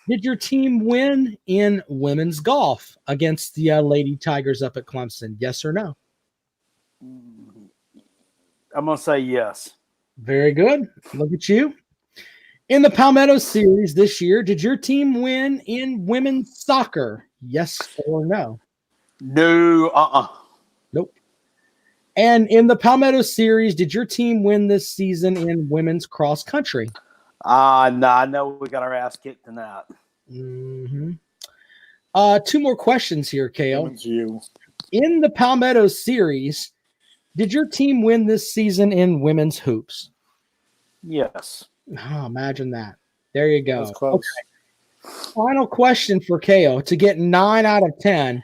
did your team win in women's golf against the Lady Tigers up at Clemson? Yes or no? I'm going to say yes. Very good. Look at you. In the Palmetto Series this year, did your team win in women's soccer? Yes or no? No. Nope. And in the Palmetto Series, did your team win this season in women's cross country? No, I know we got our ass kicked in that. Mm-hmm. Two more questions here, Cale. You. In the Palmetto Series, did your team win this season in women's hoops? Yes. Oh, imagine that. There you go. That's close. Okay. Final question for Cale to get 9 out of 10.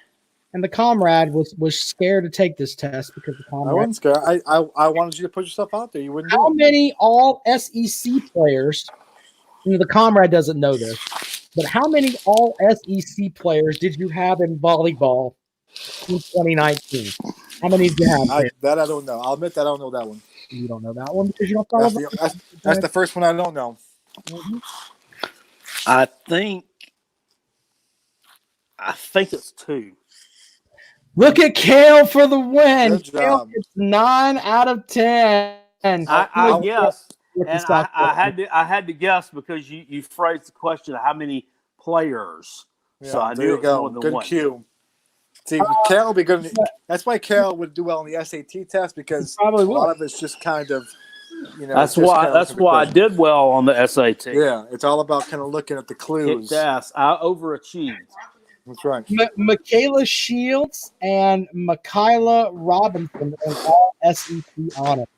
And the Comrade was scared to take this test because the Comrade. I wasn't scared. I wanted you to put yourself out there. You wouldn't. How many all SEC players? The Comrade doesn't know this, but how many all SEC players did you have in volleyball in 2019? How many did you have? That I don't know. I'll admit that I don't know that one. You don't know that one because you don't follow. That's the first one I don't know. Mm-hmm. I think it's 2. Look at Cale for the win. Good job. Cale gets 9 out of 10. I guess, and I had to guess because you phrased the question of how many players. Yeah, so I there knew you it was go. more than Good one. cue. See, Cale will be good. That's why Cale would do well in the SAT test because a lot of it's just kind of, That's why I did well on the SAT. Yeah, it's all about kind of looking at the clues. Kicked ass. I overachieved. That's right. Michaela Shields and Michaela Robinson are all SEC honors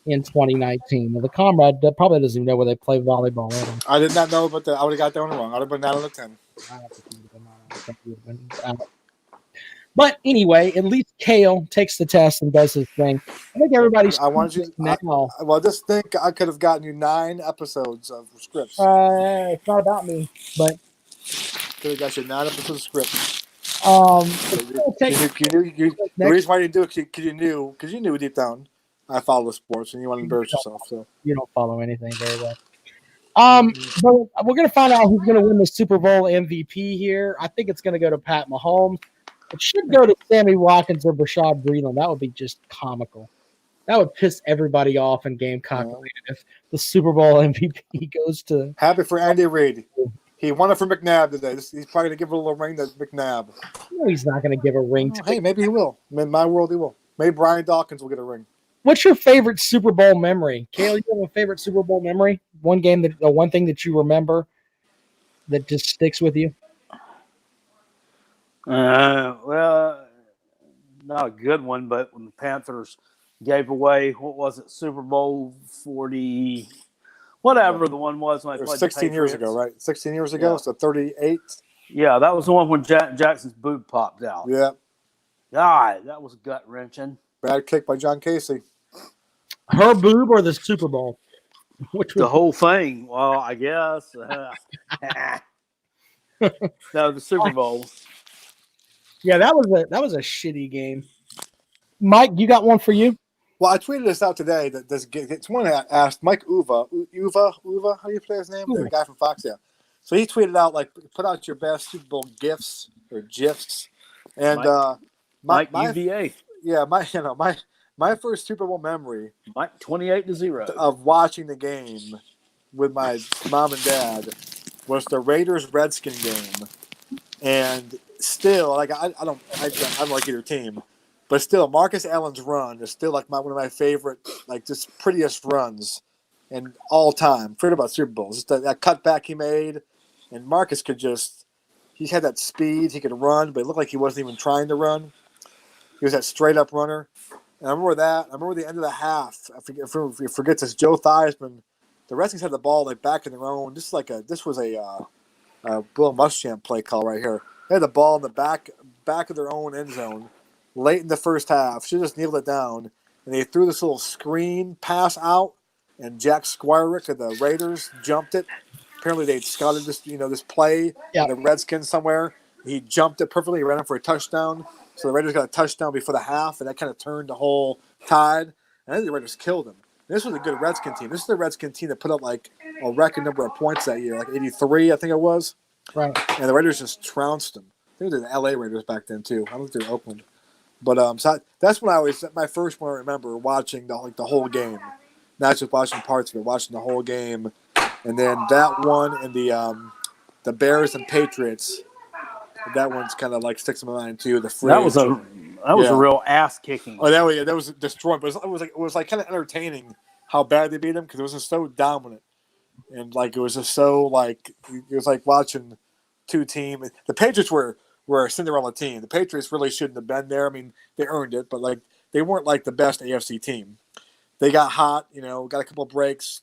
in 2019. Well, the Comrade probably doesn't even know where they play volleyball. I did not know about that. I would have got that one wrong. I would have been 9 out of 10. But anyway, at least Cale takes the test and does his thing. I think everybody's. I wanted you. Well, just think I could have gotten you 9 episodes of scripts. It's not about me, but could have got you 9 episodes of scripts. The reason why you didn't do it because you knew deep down I follow sports and you want to embarrass yourself. So you don't follow anything very well. But we're gonna find out who's gonna win the Super Bowl MVP here. I think it's gonna go to Pat Mahomes. It should go to Sammy Watkins or Brashad Breeland. That would be just comical. That would piss everybody off in Gamecock if the Super Bowl MVP goes to. Happy for Andy Reid. He won it for McNabb today. He's probably going to give a little ring to McNabb. No, he's not going to give a ring to. Hey, maybe he will. In my world, he will. Maybe Brian Dawkins will get a ring. What's your favorite Super Bowl memory? Cale, you have a favorite Super Bowl memory? One thing that you remember that just sticks with you? Well, not a good one, but when the Panthers gave away, what was it, Super Bowl 40, whatever the one was when I played 16 years ago, right? 16 years ago, so 38. Yeah, that was the one when Jackson's boob popped out. Yeah. God, that was gut-wrenching. Bad kick by John Casey. Her boob or the Super Bowl? Which the whole thing? Well, I guess. No, the Super Bowl. Yeah, that was a shitty game. Mike, you got one for you? Well, I tweeted this out today. That it's one that asked Mike Uva, how do you play his name? The guy from Fox, yeah. So he tweeted out put out your best Super Bowl gifs or gifs, and Mike UVA. Yeah, my first Super Bowl memory, Mike 28-0 of watching the game with my mom and dad was the Raiders-Redskin game, and still I don't like either team. But still, Marcus Allen's run is still one of my favorite, just prettiest runs in all time. Forget about Super Bowls. Just that cutback he made, and Marcus he had that speed. He could run, but it looked like he wasn't even trying to run. He was that straight up runner. And I remember that. I remember the end of the half. If you forget this, Joe Theismann, the Redskins had the ball back in their own. This was a Bill Muschamp play call right here. They had the ball in the back of their own end zone. Late in the first half, she just kneeled it down, and they threw this little screen pass out, and Jack Squirick of the Raiders jumped it. Apparently, they'd scouted this play in the Redskins somewhere. He jumped it perfectly. He ran it for a touchdown. So the Raiders got a touchdown before the half, and that kind of turned the whole tide. And I think the Raiders killed him. This was a good Redskin team. This is the Redskin team that put up a record number of points that year, 83, I think it was. Right. And the Raiders just trounced them. I think they were the LA Raiders back then too. I don't think they were Oakland. But so that's when my first one I remember watching the whole game, not just watching parts of it, watching the whole game, and then that one and the Bears and Patriots, that one's kind of sticks in my mind too. The fridge. That was a real ass kicking. Oh, that was destroying, but it was kind of entertaining how bad they beat them because it was just so dominant, and it was just so it was like watching two teams. The Patriots were a Cinderella team. The Patriots really shouldn't have been there. I mean, they earned it, but they weren't the best AFC team. They got hot, got a couple of breaks,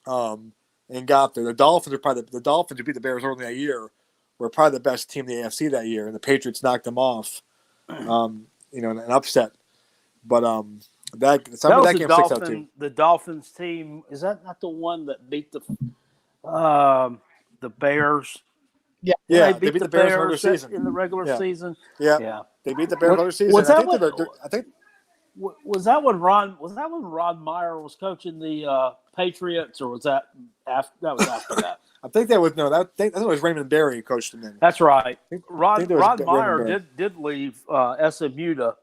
and got there. The Dolphins who beat the Bears early that year were probably the best team in the AFC that year, and the Patriots knocked them off, an upset. But that game sticks out too. The Dolphins team, is that not the one that beat the Bears? Yeah, they beat the Bears in the regular season. Yeah, they beat the Bears in the regular season. Was that when Ron Meyer was coaching the Patriots, or was that after? That was after that. I think that was I think it was Raymond Berry who coached him then. That's right. Ron Meyer did leave SMU to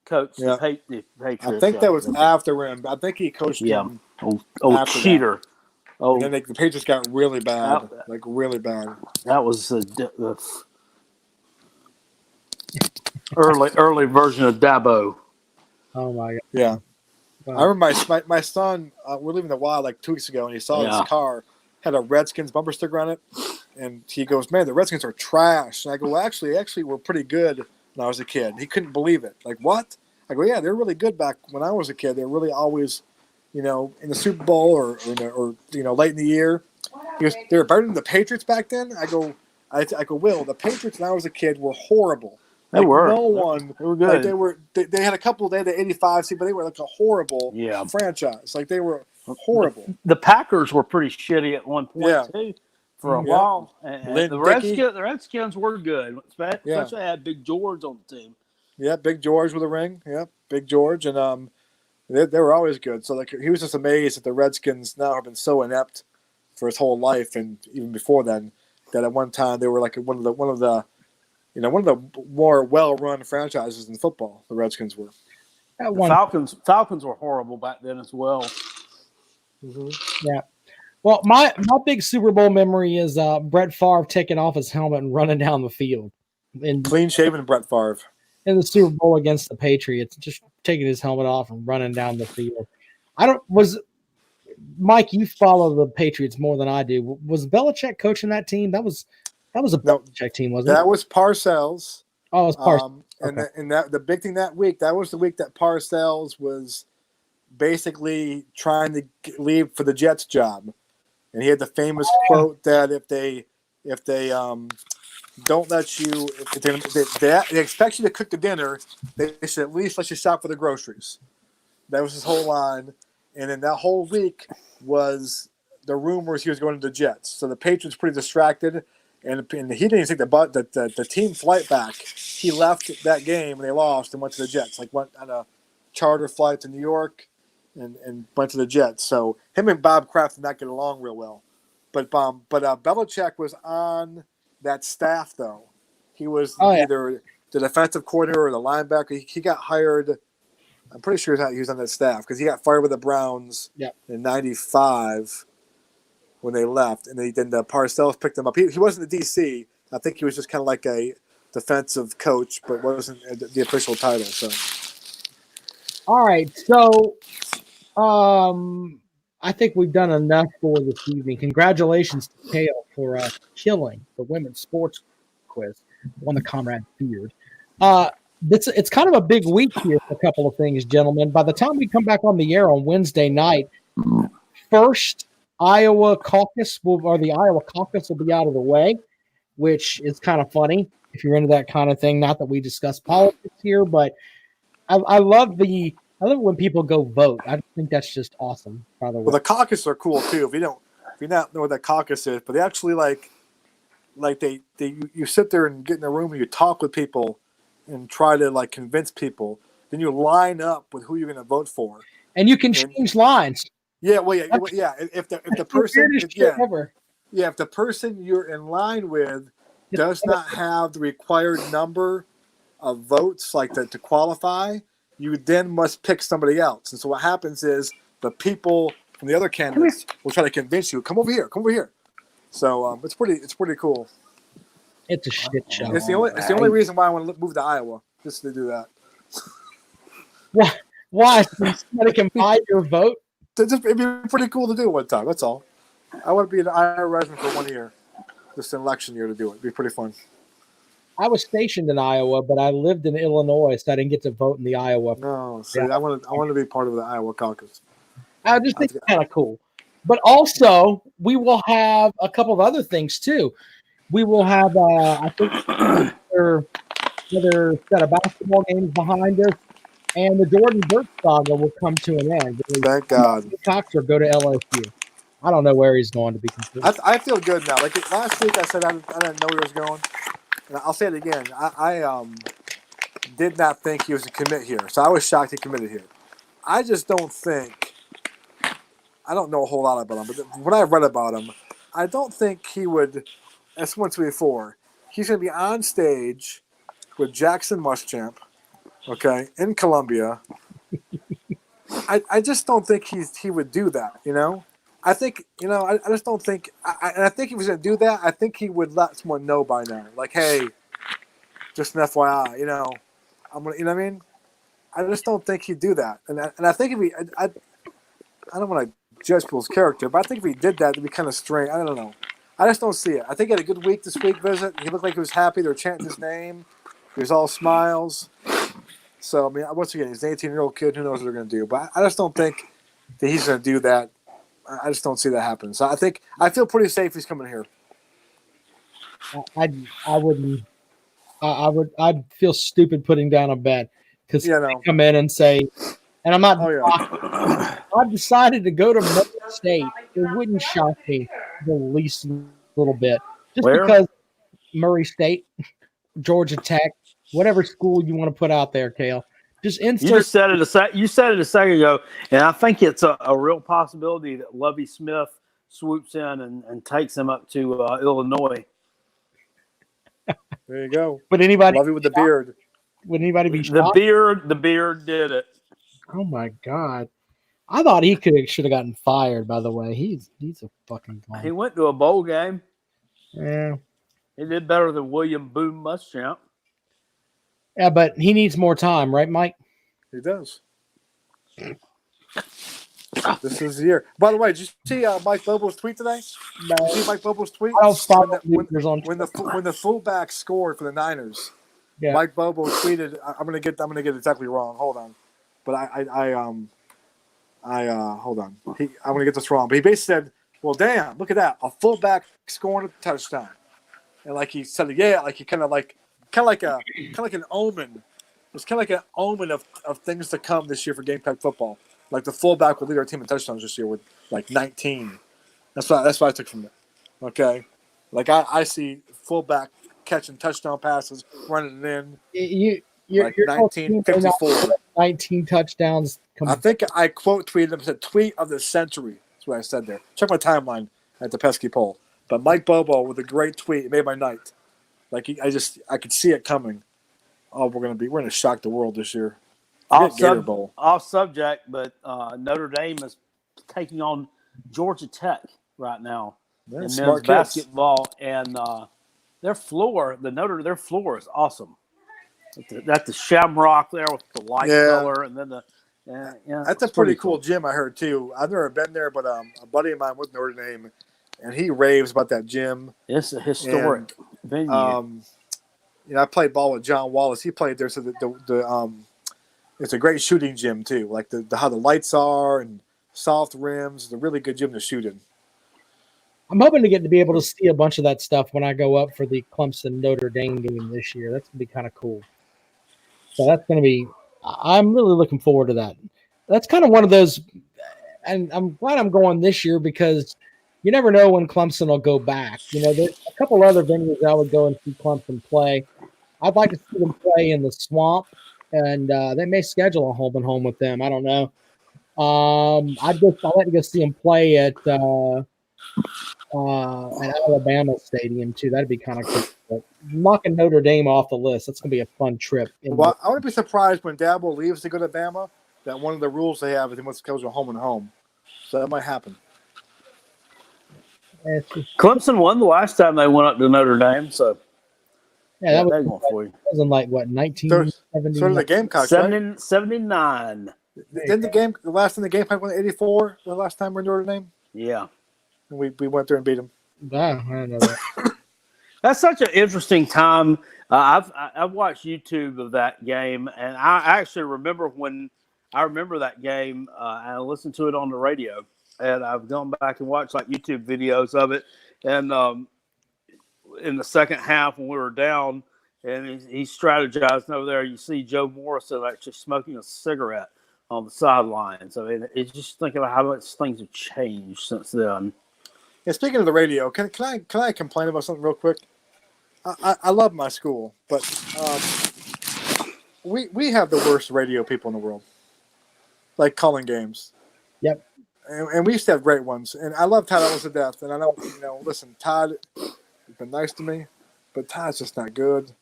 coach the Patriots. I think that was after him. I think he coached him. Oh, cheater. That. And then the Patriots got really bad, really bad. That was the early version of Dabo. Oh my God! Yeah, wow. I remember my son. We're leaving the wild 2 weeks ago, and he saw his car had a Redskins bumper sticker on it, and he goes, "Man, the Redskins are trash." And I go, "Well, actually, we're pretty good." When I was a kid, he couldn't believe it. What? I go, "Yeah, they're really good back when I was a kid. They're really always." In the Super Bowl or late in the year. He goes, they were better than the Patriots back then. I go, Will, the Patriots when I was a kid were horrible. They were. No one. They were good. They had a couple. They had the 85 seed, but they were a horrible franchise. They were horrible. The Packers were pretty shitty at one point too for a while. And the Redskins were good, especially had Big George on the team. Yeah, Big George with a ring. Yeah, Big George and They were always good. So he was just amazed that the Redskins now have been so inept for his whole life, and even before then, that at one time they were one of the more well-run franchises in football. The Redskins were. That The one, Falcons were horrible back then as well. Mm-hmm. yeah. Well, my big Super Bowl memory is Brett Favre taking off his helmet and running down the field Clean shaven Brett Favre. in the Super Bowl against the Patriots, just taking his helmet off and running down the field. I don't was Mike. You follow the Patriots more than I do. Was Belichick coaching that team? That was a No, Belichick team, wasn't that it? was Parcells. Oh, it was Parsons. And Okay. the big thing that week, that was the week that Parcells was basically trying to leave for the Jets job, and he had the famous quote that if they don't let you, if they expect you to cook the dinner, they should at least let you shop for the groceries. That was his whole line, and then that whole week was the rumors he was going to the Jets. So the Patriots pretty distracted, and he didn't even take the team flight back. He left that game and they lost and went to the Jets. Like went on a charter flight to New York and went to the Jets. So him and Bob Kraft did not get along real well. But Belichick was on that staff though. He was either the defensive coordinator or the linebacker. He got hired. I'm pretty sure he was on that staff because he got fired with the Browns in '95 when they left, and then the Parcells picked him up. He wasn't the DC. I think he was just kind of like a defensive coach, but wasn't the official title. So, All right. So, I think we've done enough for this evening. Congratulations to Cale for killing the women's sports quiz. Won the Comrade Beard. It's kind of a big week here for a couple of things, gentlemen. By the time we come back on the air on Wednesday night, first the Iowa caucus will be out of the way, which is kind of funny if you're into that kind of thing. Not that we discuss politics here, but I love when people go vote. I think that's just awesome. By the way, well, the caucus are cool too. If you not know what the caucus is, but they actually you sit there and get in a room and you talk with people and try to like convince people. Then you line up with who you're going to vote for, and you can change lines. Yeah, well, yeah. If the person, if the person you're in line with does not have the required number of votes, like to qualify, you then must pick somebody else. And so what happens is the people from the other candidates will try to convince you, come over here. So it's pretty cool. It's a shit show. It's the only reason why I want to move to Iowa, just to do that. Why? So somebody can buy your vote? It'd be pretty cool to do one time. That's all. I want to be an Iowa resident for 1 year, just an election year to do it. It'd be pretty fun. I was stationed in Iowa, but I lived in Illinois, so I didn't get to vote in the Iowa. No, see, I want to be part of the Iowa caucus. I just think it's kind of cool. But also, we will have a couple of other things too. We will have, I think, another set of basketball games behind us, and the Jordan Burke saga will come to an end. Thank God. Cox or go to LSU. I don't know where he's going to be considered. I feel good now. Like last week, I said I didn't know where he was going. And I'll say it again. I did not think he was a commit here, so I was shocked he committed here. I just don't think. I don't know a whole lot about him, but when I read about him, I don't think he would. That's 1, 2, 3, 4. He's going to be on stage with Jackson Muschamp, okay, in Columbia. I just don't think he would do that, you know? I think, I just don't think – I think if he was going to do that, I think he would let someone know by now. Like, hey, just an FYI, I'm gonna, you know what I mean? I just don't think he'd do that. And I think if he – I don't want to judge people's character, but I think if he did that, it'd be kind of strange. I don't know. I just don't see it. I think he had a good week this week visit. He looked like he was happy. They were chanting his name. He was all smiles. So, I mean, once again, he's an 18-year-old kid. Who knows what they're going to do? But I just don't think that he's going to do that. I just don't see that happen. So I feel pretty safe he's coming here. I wouldn't. I'd feel stupid putting down a bet because they come in and say, and I'm not. Oh, yeah. I've decided to go to Murray State. It wouldn't shock me the least little bit, just because Murray State, Georgia Tech, whatever school you want to put out there, Cale. Just insert. You said it a second ago, and I think it's a real possibility that Lovie Smith swoops in and takes him up to Illinois. There you go. Would anybody Lovie with the beard? Would anybody be shocked? The beard did it. Oh my god! I thought he should have gotten fired. By the way, he's a fucking He bum. went to a bowl game. Yeah, He did better than William Boone Muschamp. yeah, but he needs more time, right, Mike? He does. This is the year. By the way, did you see Mike Bobo's tweet today? No, Did you see Mike Bobo's tweet? I don't follow When losers on when the Twitter. when the fullback scored for the Niners, Yeah. Mike Bobo tweeted. I'm gonna get it exactly wrong. Hold on, but hold on. I'm gonna get this wrong. But he basically said, "Well, damn, look at that, a fullback scoring a touchdown," and like he said, yeah, like he kind of like an omen. It's kind of like an omen of things to come this year for Gamecock football. Like the fullback will lead our team in touchdowns this year with like 19. That's what I took from it. Okay, like I see fullback catching touchdown passes, running it in. You're Like 1954. 19 touchdowns. I think I quote tweeted him, said tweet of the century. That's what I said there. Check my timeline at the pesky poll. But Mike Bobo with a great tweet, it made my night. Like I could see it coming. Oh, we're gonna shock the world this year. Off subject, but Notre Dame is taking on Georgia Tech right now in men's basketball, and their floor is awesome. That's the shamrock there with the light color, and then that's a pretty cool gym. I heard too. I've never been there, but a buddy of mine with Notre Dame, and he raves about that gym. It's a historic venue. I played ball with John Wallace. He played there, so it's a great shooting gym too. Like how the lights are and soft rims. It's a really good gym to shoot in. I'm hoping to be able to see a bunch of that stuff when I go up for the Clemson Notre Dame game this year. That's gonna be kind of cool. So that's gonna be. I'm really looking forward to that. That's kind of one of those, and I'm glad I'm going this year because you never know when Clemson will go back. There's a couple other venues I would go and see Clemson play. I'd like to see them play in the Swamp, and they may schedule a home and home with them. I don't know. I'd like to go see them play at Alabama Stadium too. That'd be kind of cool. But knocking Notre Dame off the list, that's gonna be a fun trip. Well, I wouldn't be surprised when Dabo leaves to go to Bama that one of the rules they have is he must go to home and home. So that might happen. Clemson won the last time they went up to Notre Dame, so that was in like what 1970. So did the Gamecocks, 79. Didn't the last time the Gamecocks won 84? The last time we're in Notre Dame. Yeah, and we went there and beat them. Wow, I don't know that. That's such an interesting time. I've watched YouTube of that game, and I actually remember that game. I listened to it on the radio, and I've gone back and watched like YouTube videos of it. And in the second half, when we were down, and he strategized over there, you see Joe Morrison actually smoking a cigarette on the sideline. So it's just thinking about how much things have changed since then. Yeah, speaking of the radio, can I complain about something real quick? I love my school, but we have the worst radio people in the world, like calling games. Yep. And we used to have great ones, and I love Todd Ellis to death. And I know, listen, Todd has been nice to me, but Todd's just not good.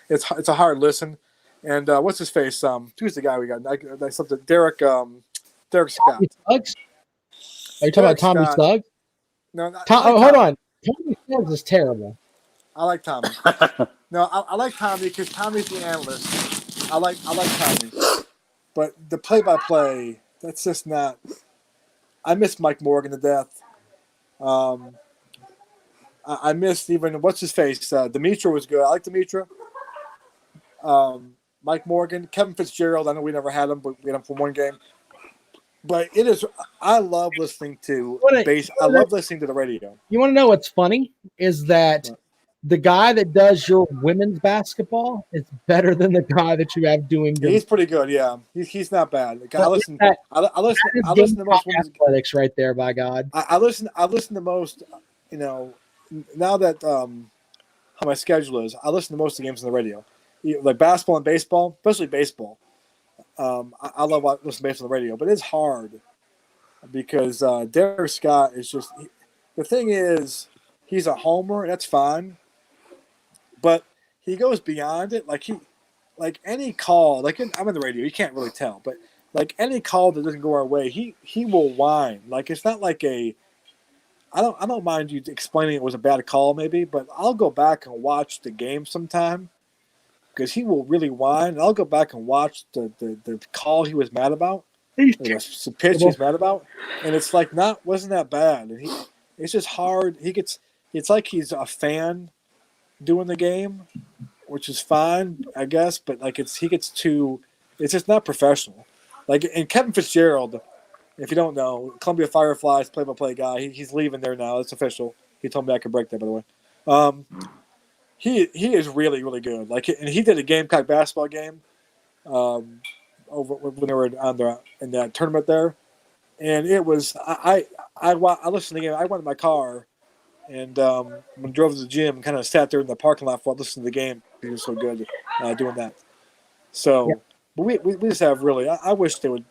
It's a hard listen. And what's his face? Who's the guy we got? Derek Scott. Are you talking about Tommy Suggs? No, hold on. Tommy Suggs is terrible. I like Tommy. No, I like Tommy because Tommy's the analyst. I like Tommy, but the play-by-play, that's just not. I miss Mike Morgan to death. I missed even what's his face. Demetra was good. I like Demetra. Mike Morgan, Kevin Fitzgerald. I know we never had him, but we had him for one game. But it is. I love listening to bass. I love listening to the radio. You want to know what's funny? Is that the guy that does your women's basketball is better than the guy that you have doing. He's pretty good. Yeah, he's not bad. I listen to most women's athletics right there. By God, I listen to most. Now that how my schedule is, I listen to most of the games on the radio, like basketball and baseball, especially baseball. I love listening to baseball on the radio, but it's hard because Derek Scott is just. The thing is, he's a homer, and that's fine. But he goes beyond it. Like like any call, like I'm in the radio, you can't really tell, but like any call that doesn't go our way, he will whine. Like it's not like I don't mind you explaining it was a bad call maybe, but I'll go back and watch the game sometime because he will really whine. And I'll go back and watch the call he was mad about, the pitch he's mad about, and it's like wasn't that bad. And it's just hard. It's like he's a fan doing the game, which is fine, I guess, but like it's just not professional. Like, and Kevin Fitzgerald, if you don't know, Columbia Fireflies play-by-play guy, he's leaving there now. It's official. He told me I could break that, by the way. He is really, really good. Like, and he did a Gamecock basketball game over when they were in that tournament there, and it was I listened to the game. I went in my car and when I drove to the gym, kind of sat there in the parking lot while listening to the game. He was so good doing that. So, yeah. But we just have really. I wish they would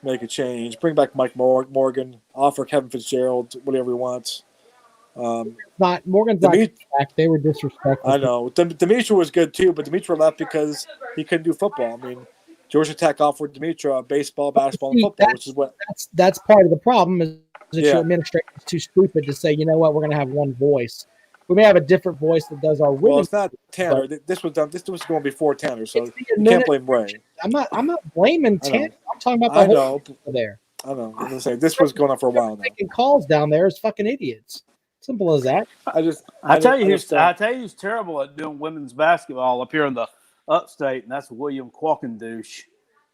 make a change. Bring back Mike Morgan. Offer Kevin Fitzgerald whatever he wants. Morgan's not back. They were disrespectful. I know. Demetra was good too, but Demetra left because he couldn't do football. I mean, Georgia Tech offered Demetra baseball, basketball, and football, which is what. That's part of the problem is that your administration is too stupid to say, you know what, we're going to have one voice. We may have a different voice that does our women. Well, it's not Tanner. This was done. This was going before Tanner, so you can't blame Ray. I'm not blaming Tanner. I'm talking about the whole people there. I know. I'm just saying this was going on for a while now. Making calls down there is fucking idiots. Simple as that. I tell you who's terrible at doing women's basketball up here in the upstate, and that's William Qualkendouche.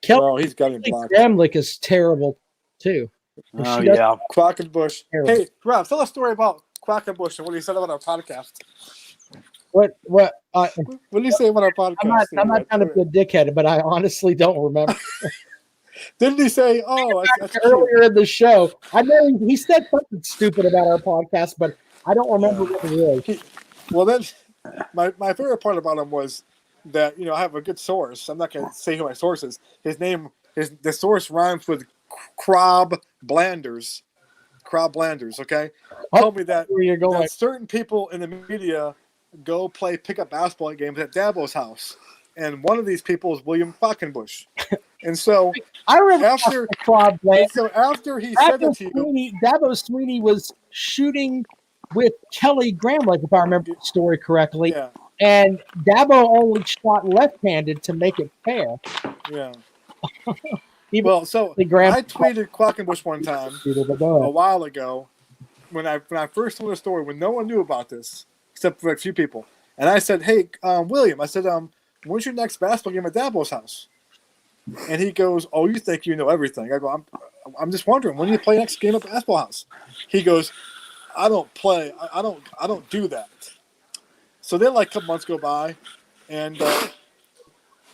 He's got him blocked. Gramlich is terrible too. Oh yeah, Quackenbush. Hey, Rob, tell us a story about Quackenbush and what he said about our podcast. What did he say about our podcast? I'm not trying to be a dickhead, but I honestly don't remember. Didn't he say, that's earlier in the show? I know he said something stupid about our podcast, but I don't remember what it was. Well, then my favorite part about him was that, I have a good source. I'm not going to say who my source is. The source rhymes with Crob Blanders. Crob Blanders, okay? Told me that certain people in the media go play pickup basketball games at Dabo's house. And one of these people is William Quackenbush. And so I remember after he said that to you, Dabo Sweeney was shooting with Kelly Gramlich, if I remember the story correctly. Yeah. And Dabo only shot left-handed to make it fair. Yeah. I tweeted Quackenbush one time a while ago when I first told the story when no one knew about this except for a few people. And I said, "Hey, William," I said, "when's your next basketball game at Dabo's house?" And he goes, "Oh, you think you know everything?" I go, "I'm just wondering, when do you play next game at basketball house?" He goes, "I don't play. I don't do that." So then, like a couple months go by, and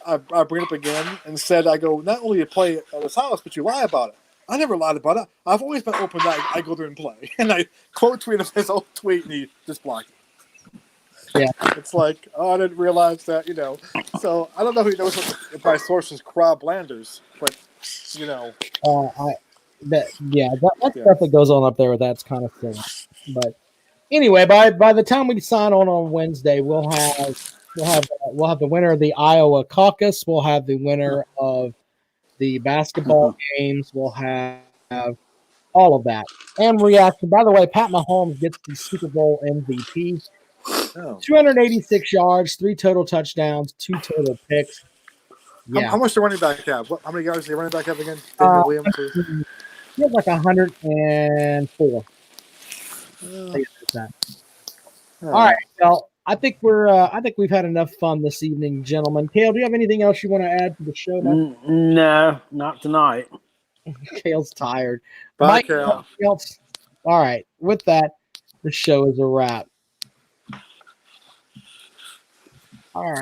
I bring it up again and said, "I go, not only you play at his house, but you lie about it." I never lied about it. I've always been open that I go there and play. And I quote tweeted his old tweet, and he just blocked it. Yeah, it's like, I didn't realize that, So I don't know who knows if my source is Crob Blanders, but that stuff that goes on up there, that's kind of silly. But anyway, by the time we sign on Wednesday, we'll have the winner of the Iowa caucus. We'll have the winner of the basketball games. We'll have all of that and reaction. By the way, Pat Mahomes gets the Super Bowl MVP. 286 yards, 3 total touchdowns, 2 total picks. Yeah. How much the running back have? How many yards did the running back have again? Williams. He had like 104. All right, well, I think we've had enough fun this evening, gentlemen. Cale, do you have anything else you want to add to the show? No, not tonight. Cale's tired. Bye, Cale. All right, with that, the show is a wrap. All right.